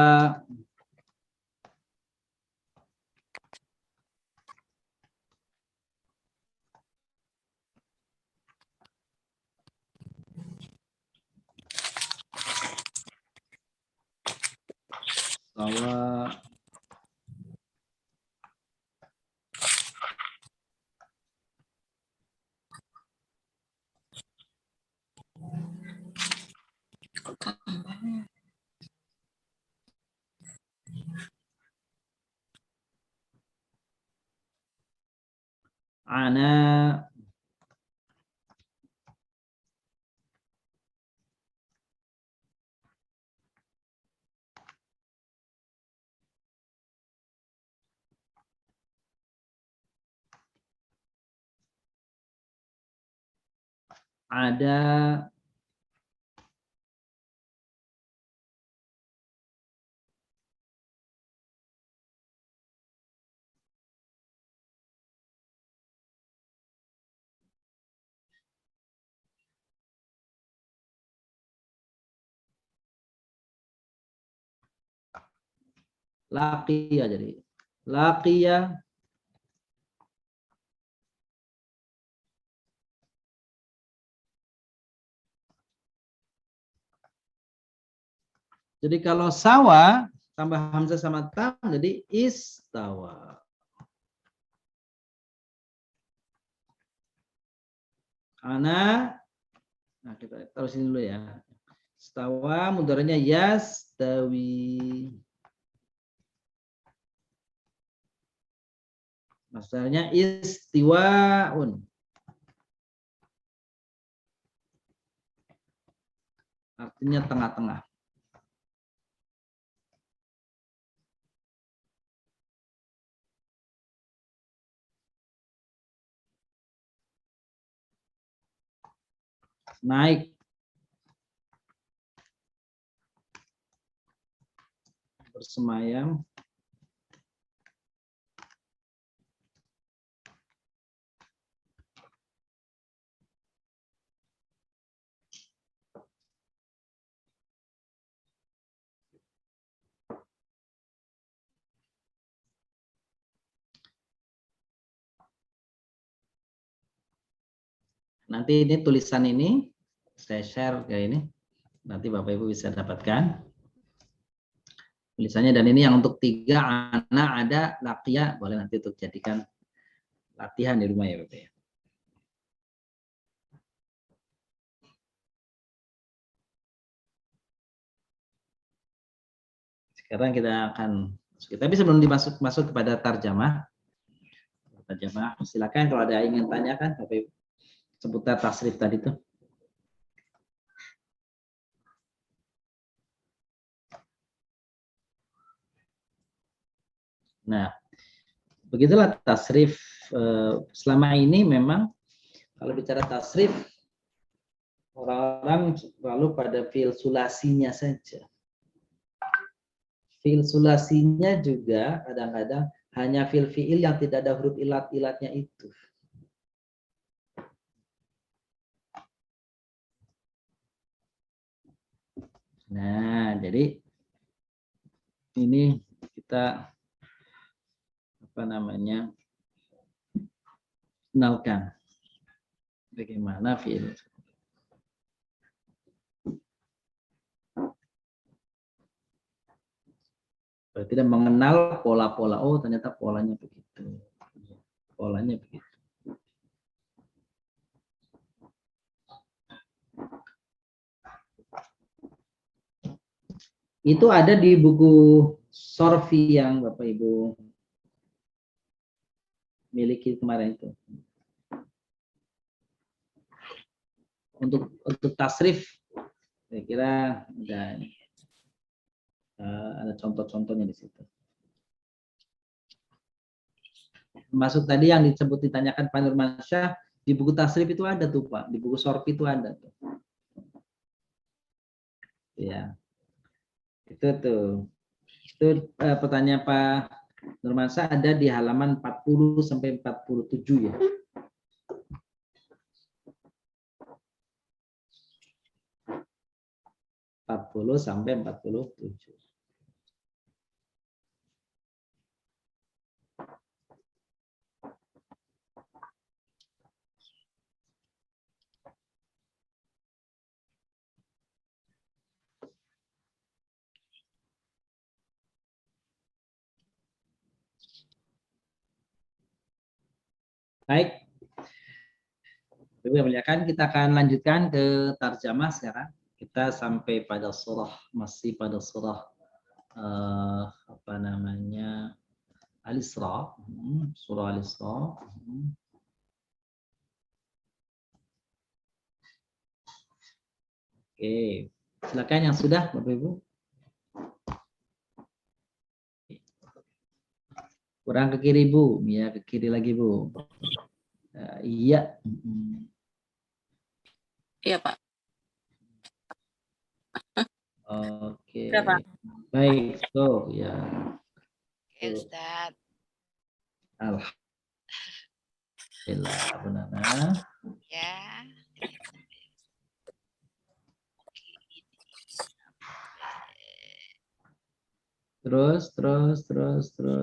Sawa. Ana. Ada. Laqiya jadi. Laqiya. Jadi kalau sawa tambah hamzah sama tam jadi istawa. Ana. Nah, kita terusin dulu ya. Istawa mudharanya yastawi. Masalahnya istiwaun. Artinya tengah-tengah. Naik. Bersemayam. Nanti ini tulisan ini saya share kayak ini. Nanti Bapak Ibu bisa dapatkan tulisannya. Dan ini yang untuk 3 anak ada lakia, boleh nanti untuk jadikan latihan di rumah ya Bapak ya. Sekarang kita akan tapi sebelum masuk kepada tarjamah, silakan kalau ada yang ingin tanyakan Bapak Ibu seputar tasrif tadi itu. Nah, begitulah tasrif. Selama ini memang kalau bicara tasrif, orang-orang selalu pada fiil sulasinya saja. Fiil sulasinya juga kadang-kadang hanya fiil yang tidak ada huruf ilat-ilatnya itu. Nah, jadi ini kita kenalkan bagaimana fiil. Tidak mengenal pola-pola. Oh, ternyata polanya begitu. Polanya begitu. Itu ada di buku Sorfi yang Bapak Ibu miliki kemarin itu. Untuk tasrif, saya kira ada contoh-contohnya di situ. Masuk tadi yang ditanyakan Pak Nurmansyah, di buku tasrif itu ada tuh Pak, di buku Sorfi itu ada tuh. Ya. Itu pertanyaan Pak Nurmansyah ada di halaman 40 sampai 47 ya. Sampai 47. Baik. Kita akan lanjutkan ke tarjamah sekarang. Kita sampai pada masih pada surah Al-Isra, surah Al-Isra. Oke, silakan yang sudah Bapak Ibu. Kurang ke kiri Bu, ya ke kiri lagi Bu. Iya. Iya, Pak. Oke. Berapa? Baik, so ya. Oke, Ustaz. Alhamdulillah, benar. Ya. Terus.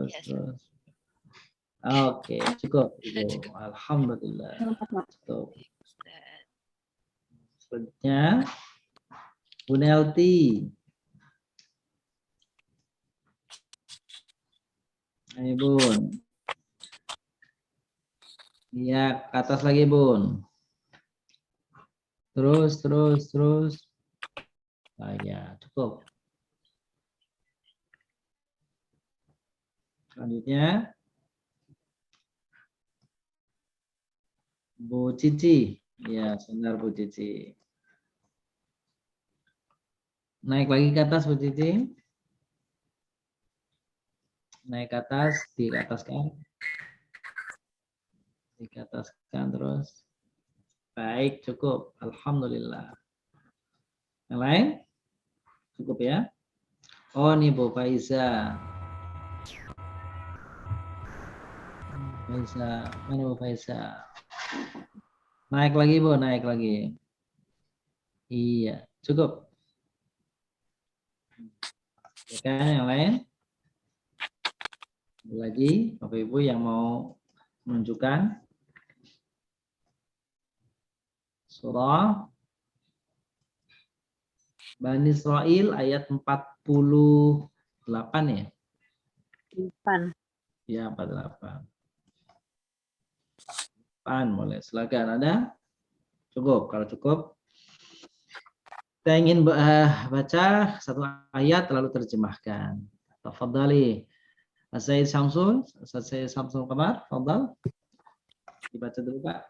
Yes. Oke, cukup. Ibu. Alhamdulillah. Cukup. Selanjutnya, Bu Nelti. Ayo Bun. Iya, ke atas lagi Bun. Terus. Oh, ya, cukup. Selanjutnya, Bu Cici. Ya, sebentar Bu Cici. Naik lagi ke atas Bu Cici. Naik ke atas, diataskan. Diataskan terus. Baik, cukup. Alhamdulillah. Yang lain? Cukup ya? Oh, nih Bu Faiza. Mana Bu Faiza? Naik lagi Bu, naik lagi. Iya, cukup. Oke, yang lain? Lagi, Bapak Ibu yang mau menunjukkan surah Bani Israil ayat 48 ya? 8. Ya, 48. Boleh. Silakan ada? Cukup. Kalau cukup, kita ingin baca satu ayat lalu terjemahkan. Tafadhali. Sayyid Samsul, Sayyid Samsul Qamar, tafadhal. Dibaca dulu, Pak.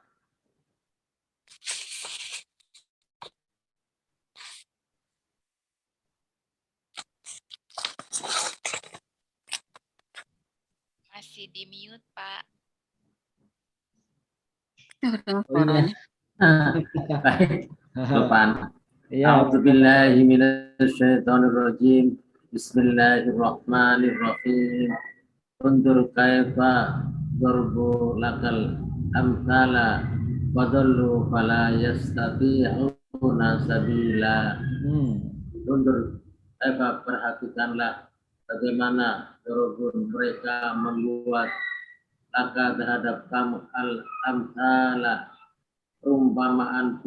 Masih di mute, Pak. Oh iya. Depan. Ya. A'udzubillahi minasyaitonirrajim. Bismillahirrahmanirrahim. Undur kaifa darbu lakal amthala wadallu fala yastati'una sabila. Undur kaifa, perhatikanlah bagaimana darbu mereka membuat laka terhadap kamu al-amthala, perumpamaan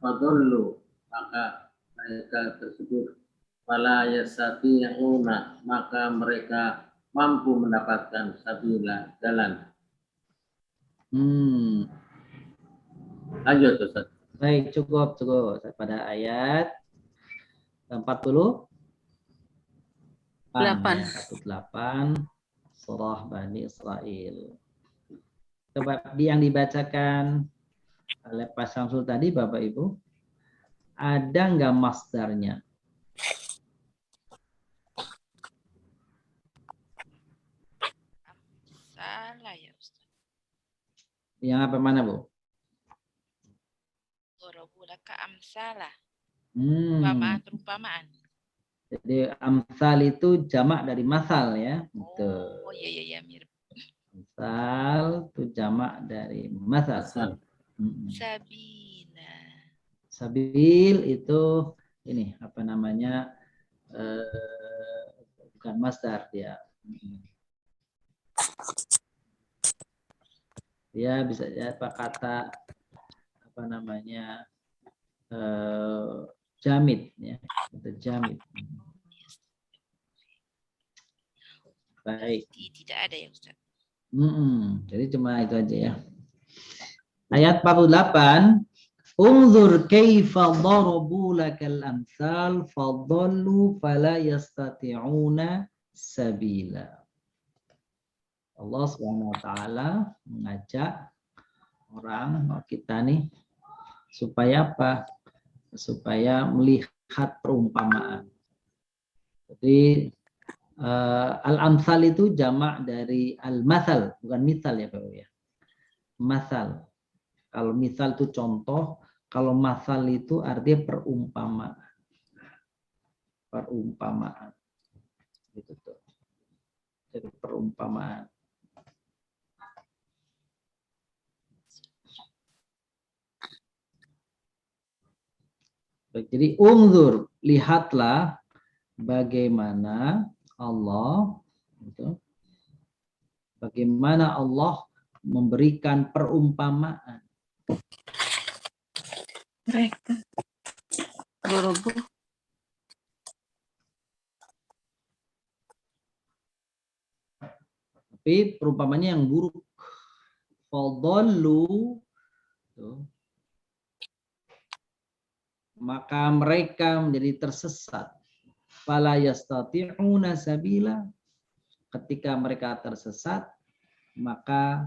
fadallu, maka mereka tersebut fala yastati'una, maka mereka mampu mendapatkan sabila, jalan. Lanjut, Ustaz. Baik, cukup pada ayat 48 surah Bani Israil. Coba yang dibacakan oleh Pak Samsul tadi, Bapak Ibu, ada nggak masdarnya? Salah ya, Ustaz. Yang apa mana, Bu? Darabulaka amsalah. Perumpamaan. Jadi amsal itu jamak dari masal ya. Oh iya mirip. Amsal itu jamak dari masal. Sabila. Sabil itu ini apa namanya? Bukan masdar dia. Dia bisa ya kata apa namanya? Jamid ya, itu jamid. Baik. Tidak ada ya, Ustaz. Jadi cuma itu aja ya. Ayat 48, unzur kaifa darabu lakal amsal fadallu fala yastati'una sabila. Allah Subhanahu wa taala mengajak orang kita nih supaya apa? Supaya melihat perumpamaan. Jadi al-amsal itu jamak dari al-masal, bukan misal ya Bapak ya. Masal. Kalau misal itu contoh, kalau masal itu artinya perumpamaan. Perumpamaan. Gitu tuh. Jadi perumpamaan. Jadi unzur, lihatlah bagaimana Allah memberikan perumpamaan. Mereka darabu. Tapi perumpamannya yang buruk. Fadallu, maka mereka menjadi tersesat. Fala yastati'una sabila, ketika mereka tersesat maka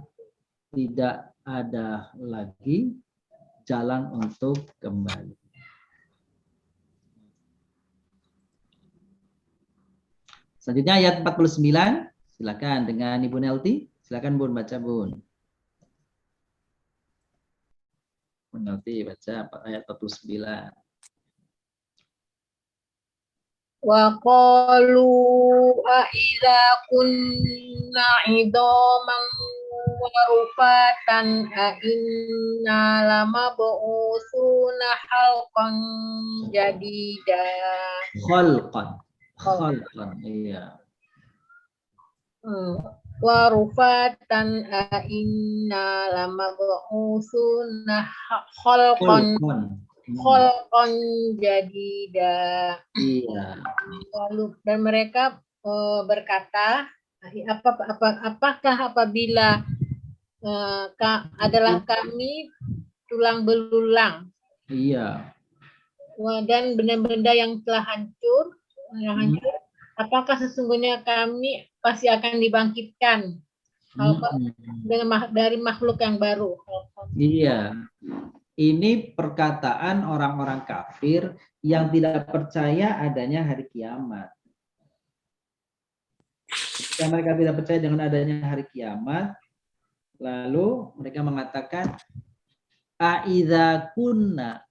tidak ada lagi jalan untuk kembali. Selanjutnya ayat 49, silakan dengan Ibu Nelti, silakan Bun baca Bun. Bun Nelti baca ayat 49. Wa qalu a idza kunna idaman wa rufatan a inna lamab'usuna halqan jadida. Khalqan, iya. Wa rufatan a inna lamab'usuna halqan kholqon jadi Iya. lalu dan mereka berkata, apakah apabila adalah kami tulang belulang Iya. dan benda-benda yang telah hancur, apakah sesungguhnya kami pasti akan dibangkitkan dari makhluk yang baru? Iya. Ini perkataan orang-orang kafir yang tidak percaya adanya hari kiamat. Ketika mereka tidak percaya dengan adanya hari kiamat, lalu mereka mengatakan, Aidza kunna.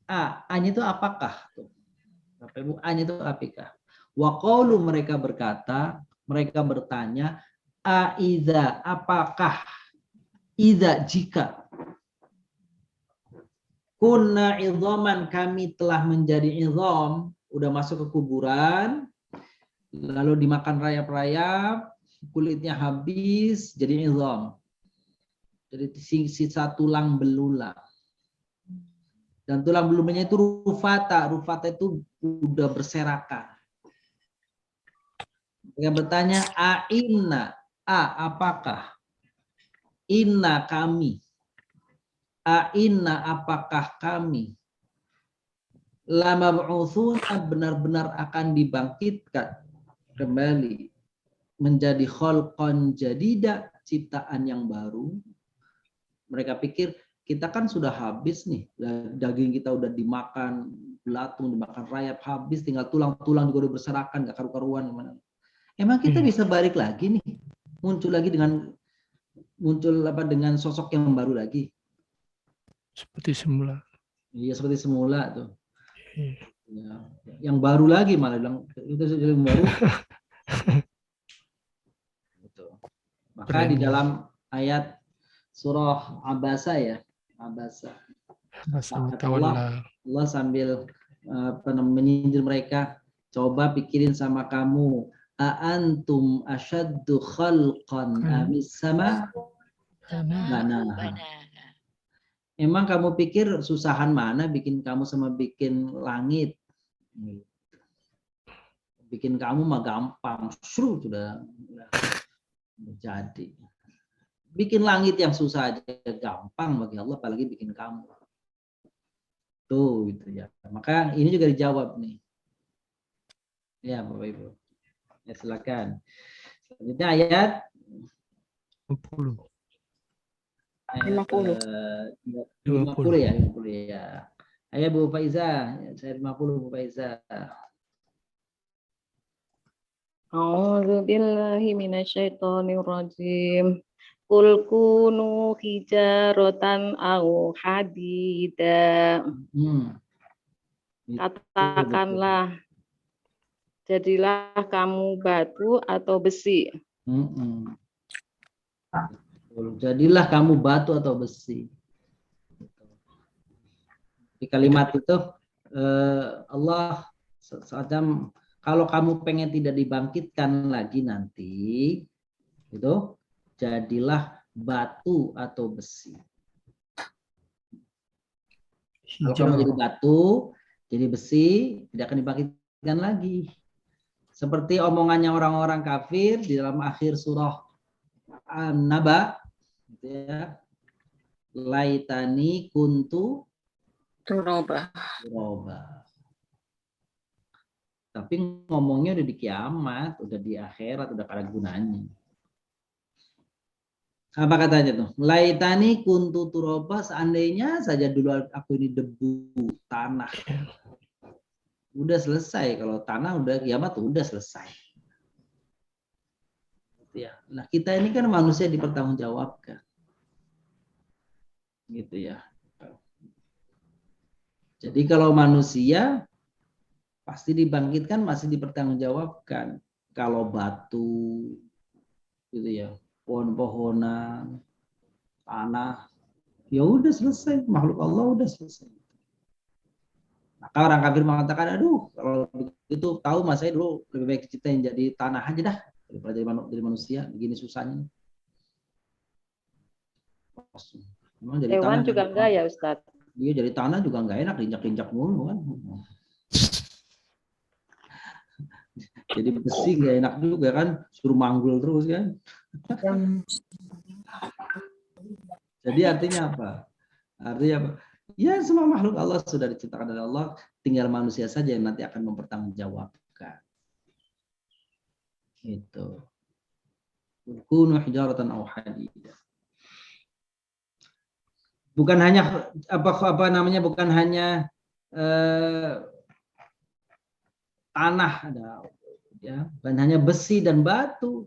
A-nya itu apakah? Bapak Ibu, A-nya itu apakah? Wa qalu, mereka berkata, mereka bertanya, Aidza, apakah? Idza, jika. Kunna idhaman, kami telah menjadi idham, udah masuk ke kuburan, lalu dimakan rayap-rayap, kulitnya habis, jadi idham. Jadi sisa tulang belulang. Dan tulang belulangnya itu rufata. Rufata itu udah berserakan. Yang bertanya, inna, apakah? Inna, kami. Inna, apakah kami? Lama ba'uthuna, benar-benar akan dibangkitkan kembali menjadi khalqan jadida, ciptaan yang baru. Mereka pikir kita kan sudah habis nih, daging kita udah dimakan belatung, dimakan rayap, habis, tinggal tulang-tulang juga udah berserakan, gak karu-karuan gimana. Emang kita bisa balik lagi nih, muncul dengan sosok yang baru lagi. Seperti semula. Iya, seperti semula tuh. Iya. Ya, yang baru lagi malah bilang itu yang baru. Gitu. Maka di dalam ayat surah Abasa ya, Abasa. Allah sambil menyindir mereka, coba pikirin sama kamu, aantum asyaddu khalqan amis sama banaha. Emang kamu pikir susahan mana bikin kamu sama bikin langit? Bikin kamu mah gampang, sudah jadi. Bikin langit yang susah aja gampang bagi Allah, apalagi bikin kamu. Tuh gitu ya. Maka ini juga dijawab nih. Ya Bapak Ibu. Ya silakan. Selanjutnya ayat 50. 50 ya, 50 ya. Ayat Bu Faiza, ayat 50 Bu Faiza. A'udzu billahi minasyaitonir rajim. Qul kunu hijaratan aw hadida. Katakanlah, jadilah kamu batu atau besi. Jadilah kamu batu atau besi. Di kalimat itu Allah semacam, kalau kamu pengen tidak dibangkitkan lagi nanti, itu jadilah batu atau besi. Kalau kamu jadi batu, jadi besi, tidak akan dibangkitkan lagi. Seperti omongannya orang-orang kafir di dalam akhir surah An-Naba, gitu ya. Laitani kuntu turoba. Tapi ngomongnya udah di kiamat, udah di akhirat, udah kada gunanya. Apa katanya tuh? Laitani kuntu turoba, seandainya saja dulu aku ini debu tanah. Udah selesai, kalau tanah udah kiamat udah selesai. Ya. Nah, kita ini kan manusia dipertanggungjawabkan. Gitu ya. Jadi kalau manusia pasti dibangkitkan, masih dipertanggungjawabkan. Kalau batu gitu ya, pohon-pohonan, tanah, ya udah selesai, makhluk Allah udah selesai. Maka orang kafir mengatakan, aduh, kalau begitu tahu mas saya dulu lebih baik kita yang jadi tanah aja dah daripada jadi manusia, begini susahnya. Hewan juga enggak ya Ustadz? Dia jadi tanah juga nggak enak, injak-injak mulu kan. Jadi besi nggak enak juga kan, suruh manggul terus kan. Jadi artinya apa? Artinya apa? Ya semua makhluk Allah sudah diciptakan oleh Allah, tinggal manusia saja yang nanti akan mempertanggungjawabkan. Itu. Kunu hijaratan aw hadida. Bukan hanya apa namanya, bukan hanya tanah ada, ya, bukan hanya besi dan batu.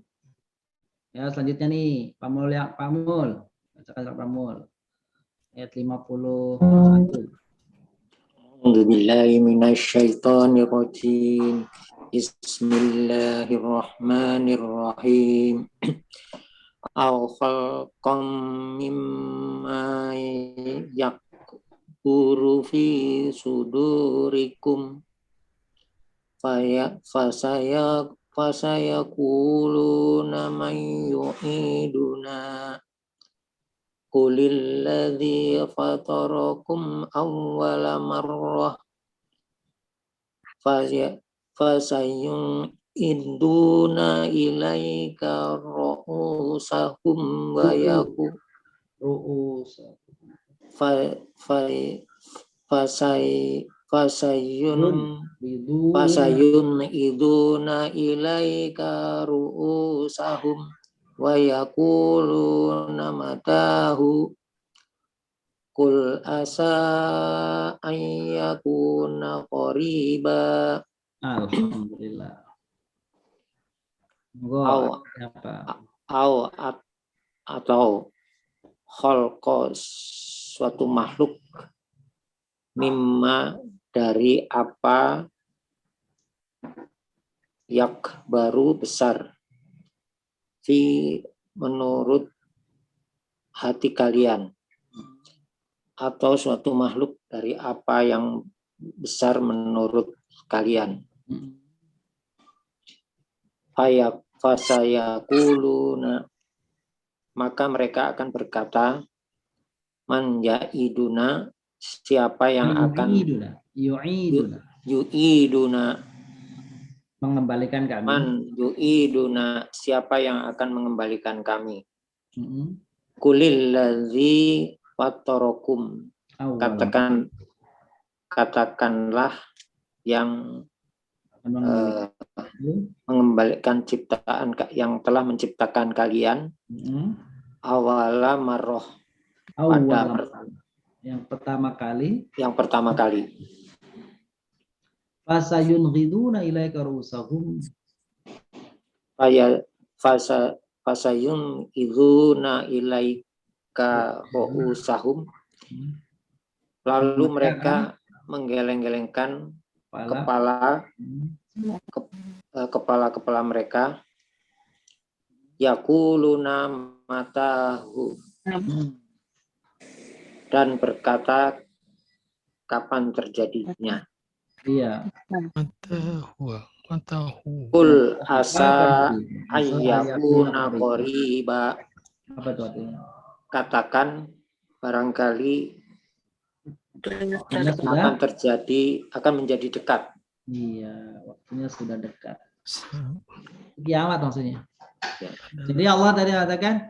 Ya, selanjutnya nih, Pamul ya, Pamul. Bacakan Pamul. Ayat 51. A'udzubillahi minasyaitonirrajim. Bismillahirrahmanirrahim. Aw khalqam mimma yakburu fi sudurikum fasayakuluna man yu'iduna qulilladzi fatarakum awwala marrah fasayun induna ilaika ru'usahum wa yaku fasayun iduna ilaika ru'usahum wa yaquluna matahu qul asa ayyakuna qariba. Alhamdulillah. Atau khalqos suatu makhluk mimma dari apa yak baru besar fi menurut hati kalian, atau suatu makhluk dari apa yang besar menurut kalian. Fasayakuluna, maka mereka akan berkata, man ya'iduna, siapa yang akan yu'iduna mengembalikan kami. Man yu'iduna, siapa yang akan mengembalikan kami. Kulilladzi fatarakum, katakanlah yang mengembalikan ciptaan yang telah menciptakan kalian. Awala marroh, yang pertama kali. Fasayun ghiduna ilaika rusahum, fasayun iduna ilaika rusahum, lalu mereka menggeleng-gelengkan kepala mereka. Yaquluna matahu, dan berkata kapan terjadinya. Iya. Matahu. Qul asa ayyakuna qariba. Apa itu artinya? Katakan barangkali akan menjadi dekat. Iya, waktunya sudah dekat. Kiamat maksudnya. Jadi Allah tadi katakan,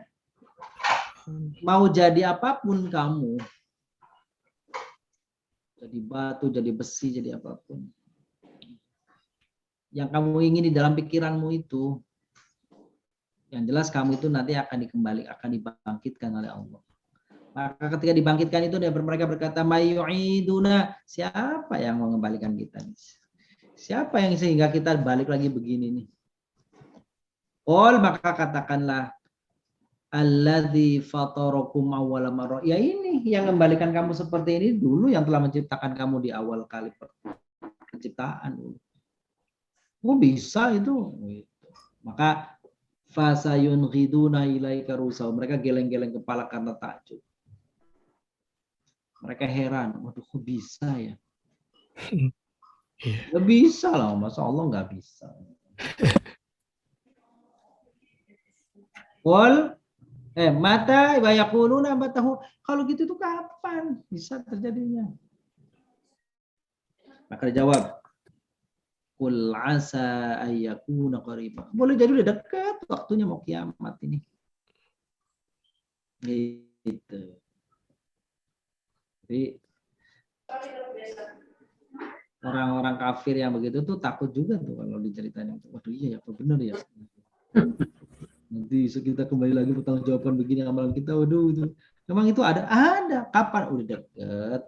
mau jadi apapun kamu, jadi batu, jadi besi, jadi apapun yang kamu ingin di dalam pikiranmu itu, yang jelas kamu itu nanti akan dibangkitkan oleh Allah. Maka ketika dibangkitkan itu mereka berkata, mayu'iduna, siapa yang mengembalikan kita? Siapa yang sehingga kita balik lagi begini nih? Qul, maka katakanlah, alladzi fatarakum awwala marrah. Ya ini yang mengembalikan kamu seperti ini dulu, yang telah menciptakan kamu di awal kali penciptaan dulu. Oh bisa itu. Maka fasayun ghiduna ilaika rusau. Mereka geleng-geleng kepala karena takjub. Mereka heran, waduh kok bisa ya? Nggak bisa lah, masa Allah nggak bisa. Qul, Mata wa yaquluna matahu. Kalau gitu tuh kapan bisa terjadinya? Maka dijawab, qul asa ayyakuna qariba. Boleh jadi udah dekat waktunya mau kiamat ini. Gitu. Jadi orang-orang kafir yang begitu tuh takut juga tuh kalau diceritain itu. Waduh iya ya, apa benar ya? Nanti kita kembali lagi pertanggungjawaban begini amalan kita. Waduh itu. Memang itu ada. Kapan? Udah deket.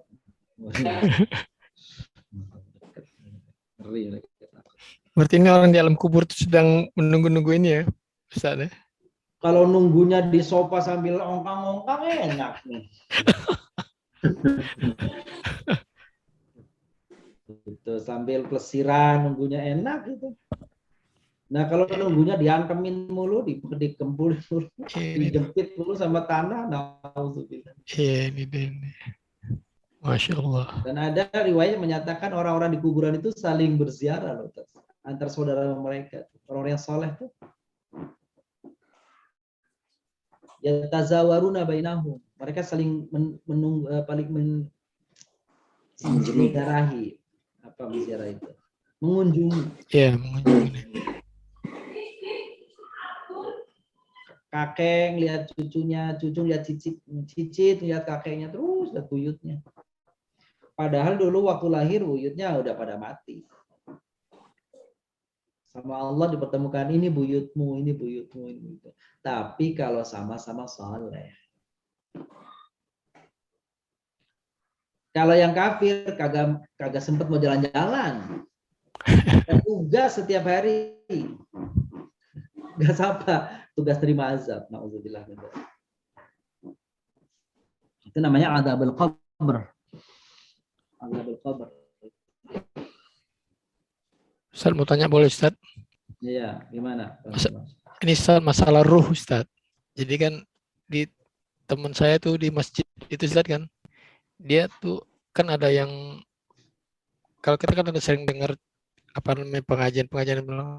Ngeri. Berarti ini orang di alam kubur itu sedang menunggu-nunggu ini ya, Ustaz ya? Kalau nunggunya di sofa sambil ongkang-ongkang enak nih. Gitu, sambil pelesiran nunggunya enak gitu. Nah kalau nunggunya diantemin mulu, dikempulin mulu, dijepit mulu sama tanah, nauzubillah. Iya ini. Masya Allah. Dan ada riwayat menyatakan orang-orang di kuburan itu saling berziarah loh, antar saudara mereka, orang-orang yang soleh tuh. Yatazawaruna bainahum. Mereka saling menziarahi. Apa menziarah itu? Mengunjungi. Iya, mengunjungi. Kakek lihat cucunya, cucu lihat cicit lihat kakeknya, terus lihat buyutnya. Padahal dulu waktu lahir buyutnya udah pada mati. Sama Allah dipertemukan, ini buyutmu, ini buyutmu, ini buyutmu. Tapi kalau sama-sama soleh. Kalau yang kafir kagak sempat mau jalan-jalan. Tugas setiap hari. Tugas apa? Tugas terima azab. Nauzubillah. Itu namanya adzabul qabr. Adzabul qabr. Ustaz mau tanya boleh Ustaz? Iya, gimana? Ini Ustaz masalah ruh Ustaz. Jadi kan di teman saya tuh di masjid itu Ustaz kan, dia tuh kan ada yang, kalau kita kan ada sering dengar apa namanya pengajian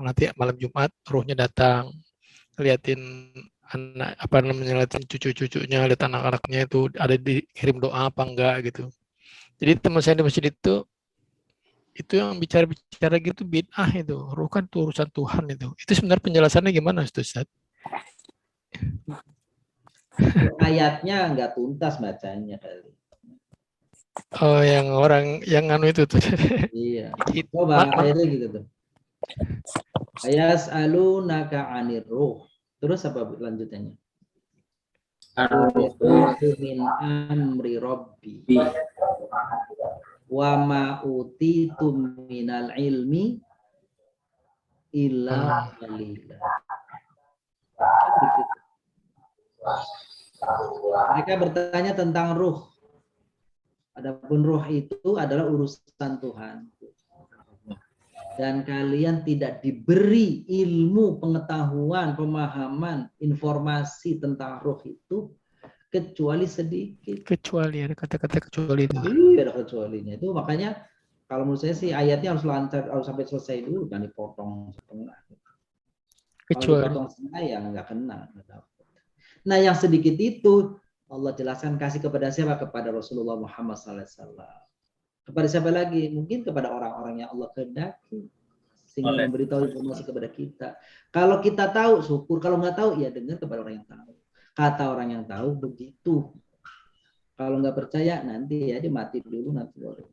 nanti malam Jumat ruhnya datang, liatin anak apa namanya, liatin cucu-cucunya, lihat anak-anaknya itu ada dikirim doa apa enggak gitu. Jadi teman saya di masjid itu yang bicara gitu bid'ah itu. Ruh kan itu urusan Tuhan itu. Itu sebenarnya penjelasannya gimana Ustaz? Ayatnya enggak tuntas bacanya kali. Oh, yang orang yang anu itu tuh. Iya. Coba ayatnya gitu tuh. Ayas'alunaka 'anir ruh. Terus apa lanjutannya? Min amri rabbi. Wa ma utitum minal ilmi illa qalila. Mereka bertanya tentang ruh. Adapun ruh itu adalah urusan Tuhan. Dan kalian tidak diberi ilmu, pengetahuan, pemahaman, informasi tentang ruh itu kecuali sedikit. Kecuali ada kata-kata kecuali itu. Iya, ada kecualinya. Itu makanya kalau menurut saya sih ayatnya harus lancar, harus sampai selesai dulu, kan dipotong setengah. Kecuali. Kalau dipotong setengah ya nggak kena. Nah yang sedikit itu Allah jelaskan kasih kepada siapa? Kepada Rasulullah Muhammad SAW. Kepada siapa lagi? Mungkin kepada orang-orang yang Allah kehendaki. Sehingga memberitahu informasi kepada kita. Kalau kita tahu, syukur. Kalau nggak tahu, ya dengar kepada orang yang tahu. Kata orang yang tahu begitu. Kalau nggak percaya, nanti ya dia mati dulu, nanti baru.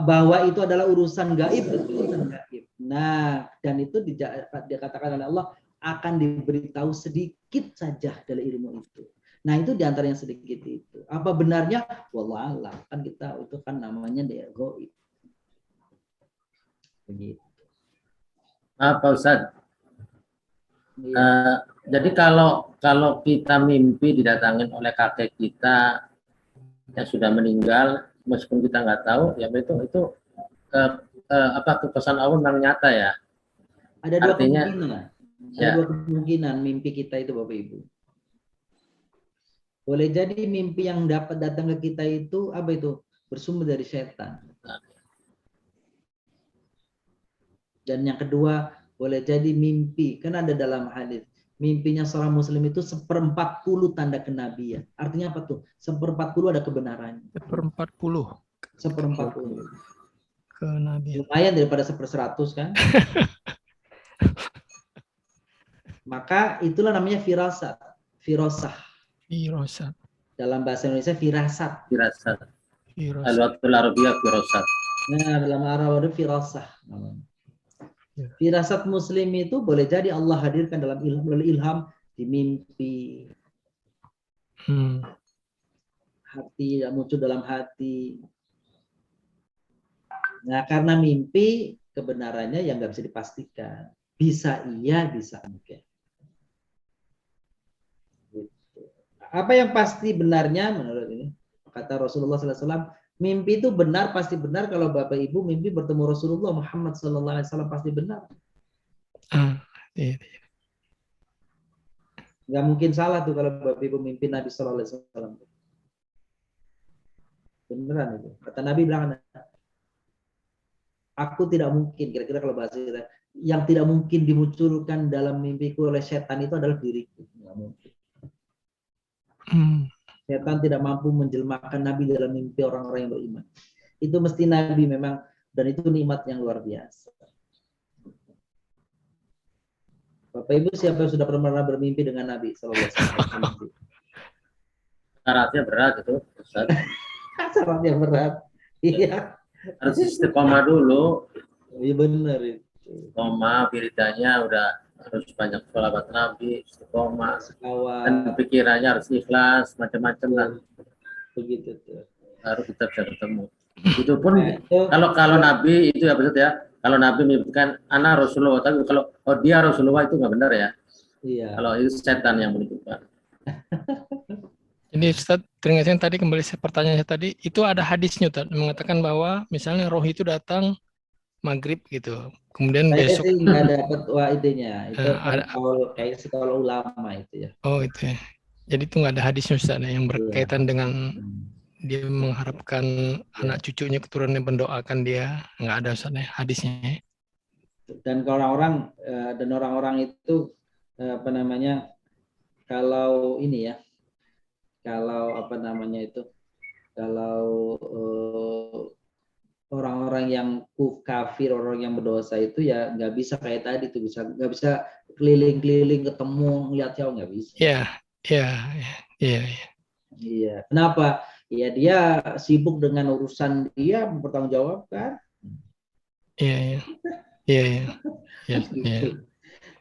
Bahwa itu adalah urusan gaib, betul urusan gaib. Nah, dan itu dikatakan oleh Allah, akan diberitahu sedikit saja dari ilmu itu. Nah itu diantara yang sedikit itu. Apa benarnya? Wallahualam. Kan kita itu kan namanya gaib. Begitu. Pak Ustadz. Jadi kalau kita mimpi didatangin oleh kakek kita yang sudah meninggal, meskipun kita nggak tahu, ya itu kepesan Allah memang nyata ya. Ada dua kemungkinan. Ada dua kemungkinan mimpi kita itu Bapak Ibu. Boleh jadi mimpi yang dapat datang ke kita itu apa itu? Bersumber dari setan. Dan yang kedua, boleh jadi mimpi. Kan ada dalam hadis, mimpinya seorang muslim itu 1/40 tanda kenabian. Artinya apa tuh? 1/40 ada kebenarannya. 1/40 1/40. kenabian. Lumayan daripada 1/100 kan? Maka itulah namanya firasat. Firasah. Firasat. Dalam bahasa Indonesia firasat. Firasat. Firasat. Al-Waqtul Arabiyah firasat. Nah, dalam Arab ada firasah. Ya. Firasat muslim itu boleh jadi Allah hadirkan dalam melalui ilham di mimpi. Hati, muncul dalam hati. Nah, karena mimpi kebenarannya yang nggak bisa dipastikan. Bisa iya, bisa enggak. Gitu. Apa yang pasti benarnya menurut ini? Kata Rasulullah SAW, mimpi itu benar, pasti benar kalau Bapak Ibu mimpi bertemu Rasulullah Muhammad SAW pasti benar. Iya. Nggak mungkin salah tuh kalau Bapak Ibu mimpi Nabi SAW. Beneran itu. Kata Nabi bilang, aku tidak mungkin, kira-kira kalau bahasa kita, yang tidak mungkin dimunculkan dalam mimpiku oleh setan itu adalah diriku. Nggak mungkin. Setan tidak mampu menjelmakan Nabi dalam mimpi orang-orang yang beriman. Itu mesti Nabi memang, dan itu nikmat yang luar biasa. Bapak Ibu, siapa yang sudah pernah bermimpi dengan Nabi SAW? Syaratnya berat itu, Ustaz. Syaratnya berat. Iya. Harus istiqomah dulu. Iya benar itu. Istiqomah, wiridanya udah harus banyak sholawat Nabi, istiqomah. Dan Kawan. pikirannya harus ikhlas, macam-macam lah. Begitu tuh. Baru kita bisa ketemu. Itu pun Nah, itu, kalau Nabi itu ya betul ya. Kalau Nabi mimpikan anak Rasulullah, tapi kalau dia Rasulullah itu nggak benar ya. iya. Kalau itu setan yang menunjukkan. Jadi Ustaz, teringatkan tadi kembali pertanyaan saya tadi, itu ada hadisnya Ustaz, mengatakan bahwa misalnya roh itu datang maghrib gitu. Kemudian Saya besok sih nggak dapat idenya. Itu ada. kayak kalau ulama itu ya. Oh itu ya. Jadi itu nggak ada hadisnya Ustaz yang berkaitan dengan dia mengharapkan anak cucunya keturunannya mendoakan dia, nggak ada Ustaz ya hadisnya. Dan kalau orang-orang itu apa namanya, kalau ini ya, kalau apa namanya itu, kalau orang-orang yang kafir, orang yang berdosa itu ya nggak bisa kayak tadi tuh, nggak bisa keliling-keliling ketemu ngeliat jauh, nggak bisa. Iya. Kenapa? Ya dia sibuk dengan urusan dia, mempertanggungjawabkan. Iya.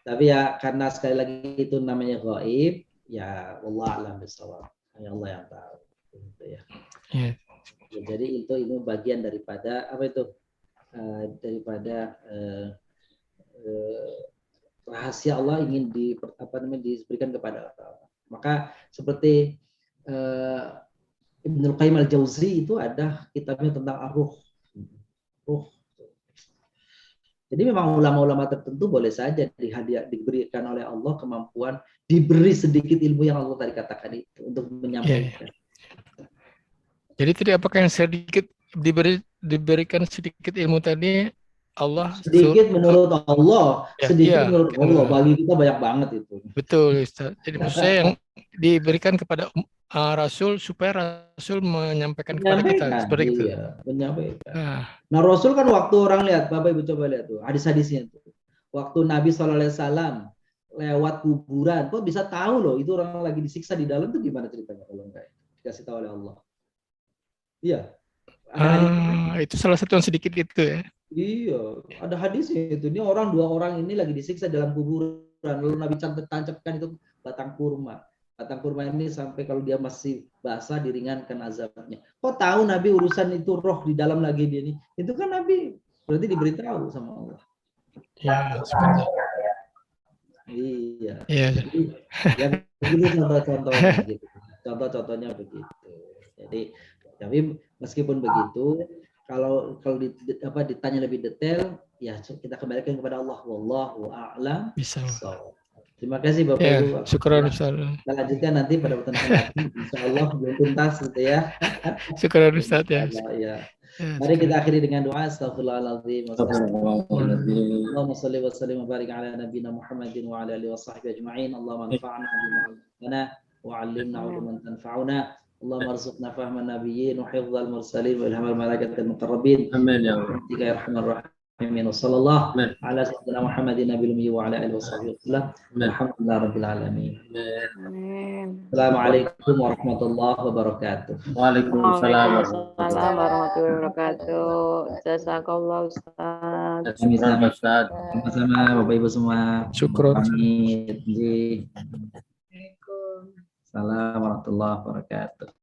Tapi ya karena sekali lagi itu namanya gaib, ya Allah alam bisawab. Hanya Allah yang tahu. Gitu ya. Yeah. Jadi itu ini bagian daripada apa itu? Daripada rahasia Allah ingin diberikan kepada Allah. Maka seperti Ibnul Qayyim al-Jauzi itu ada kitabnya tentang ar-ruh. Jadi memang ulama-ulama tertentu boleh saja diberikan oleh Allah kemampuan, diberi sedikit ilmu yang Allah tadi katakan itu untuk menyampaikan. Jadi tidak apakah yang sedikit diberikan sedikit ilmu tadi Allah sedikit menurut Allah, sedikit menurut Allah. Gitu. Bagi kita banyak banget itu. Betul Ustaz. Jadi maksud saya yang diberikan kepada Rasul supaya Rasul menyampaikan kepada kita seperti itu. Iya, menyampaikan. Nah Rasul kan waktu orang lihat, Bapak Ibu coba lihat tuh hadis-hadisnya tuh. Waktu Nabi SAW lewat kuburan, kok bisa tahu loh itu orang lagi disiksa di dalam tuh gimana ceritanya kalau enggak dikasih tahu oleh Allah? Iya. Itu salah satu yang sedikit itu ya. Iya, ada hadisnya itu. Ini dua orang ini lagi disiksa dalam kuburan, lalu Nabi tancapkan itu batang kurma. Batang kurma ini sampai kalau dia masih basah diringankan azabnya. Kok tahu Nabi urusan itu roh di dalam lagi dia ini? Itu kan Nabi berarti diberitahu sama Allah. Iya, sebenarnya. Iya. Iya. Jadi, yang begini contoh-contohnya gitu. Contoh-contohnya begitu. Jadi, tapi meskipun begitu, kalau ditanya lebih detail, ya kita kembalikan kepada Allah. Wallahu a'lam. Bisa. Terima kasih Bapak Ibu. Syukuran Ustaz. Kita lanjutkan nanti pada pertemuan nanti. Insya Allah belum tuntas gitu ya. Syukuran Ustaz ya. Ya. Mari kita akhiri dengan doa. Astaghfirullahaladzim. Astagfirullahaladzim. Allahumma salli wa sallim wa barik ala nabiyyina Muhammadin wa ala alihi wa sahbihi ajma'in. Allahumma anfa'na bima 'allamtana wa 'allimna 'ilman tanfa'una. Allahumma arzuqna fahman nabiyyin wa hifdzal mursalin wa ilhamal malaikatil muqarrabin. Amin ya Allah. Ya arhamar rahimin. Wa sallallahu ala sayyidina Muhammadin nabiyil ummi wa ala alihi wa sahbihi wasallam. Alhamdulillah rabbil alamin. Assalamualaikum warahmatullahi wabarakatuh. Waalaikumsalam Waalaikumsalam warahmatullahi wabarakatuh. Jazakallah Ustaz. warahmatullahi wabarakatuh. Sama-sama Bapak Ibu semua. Syukron. Pamit. Assalamualaikum. Assalamualaikum warahmatullahi wabarakatuh.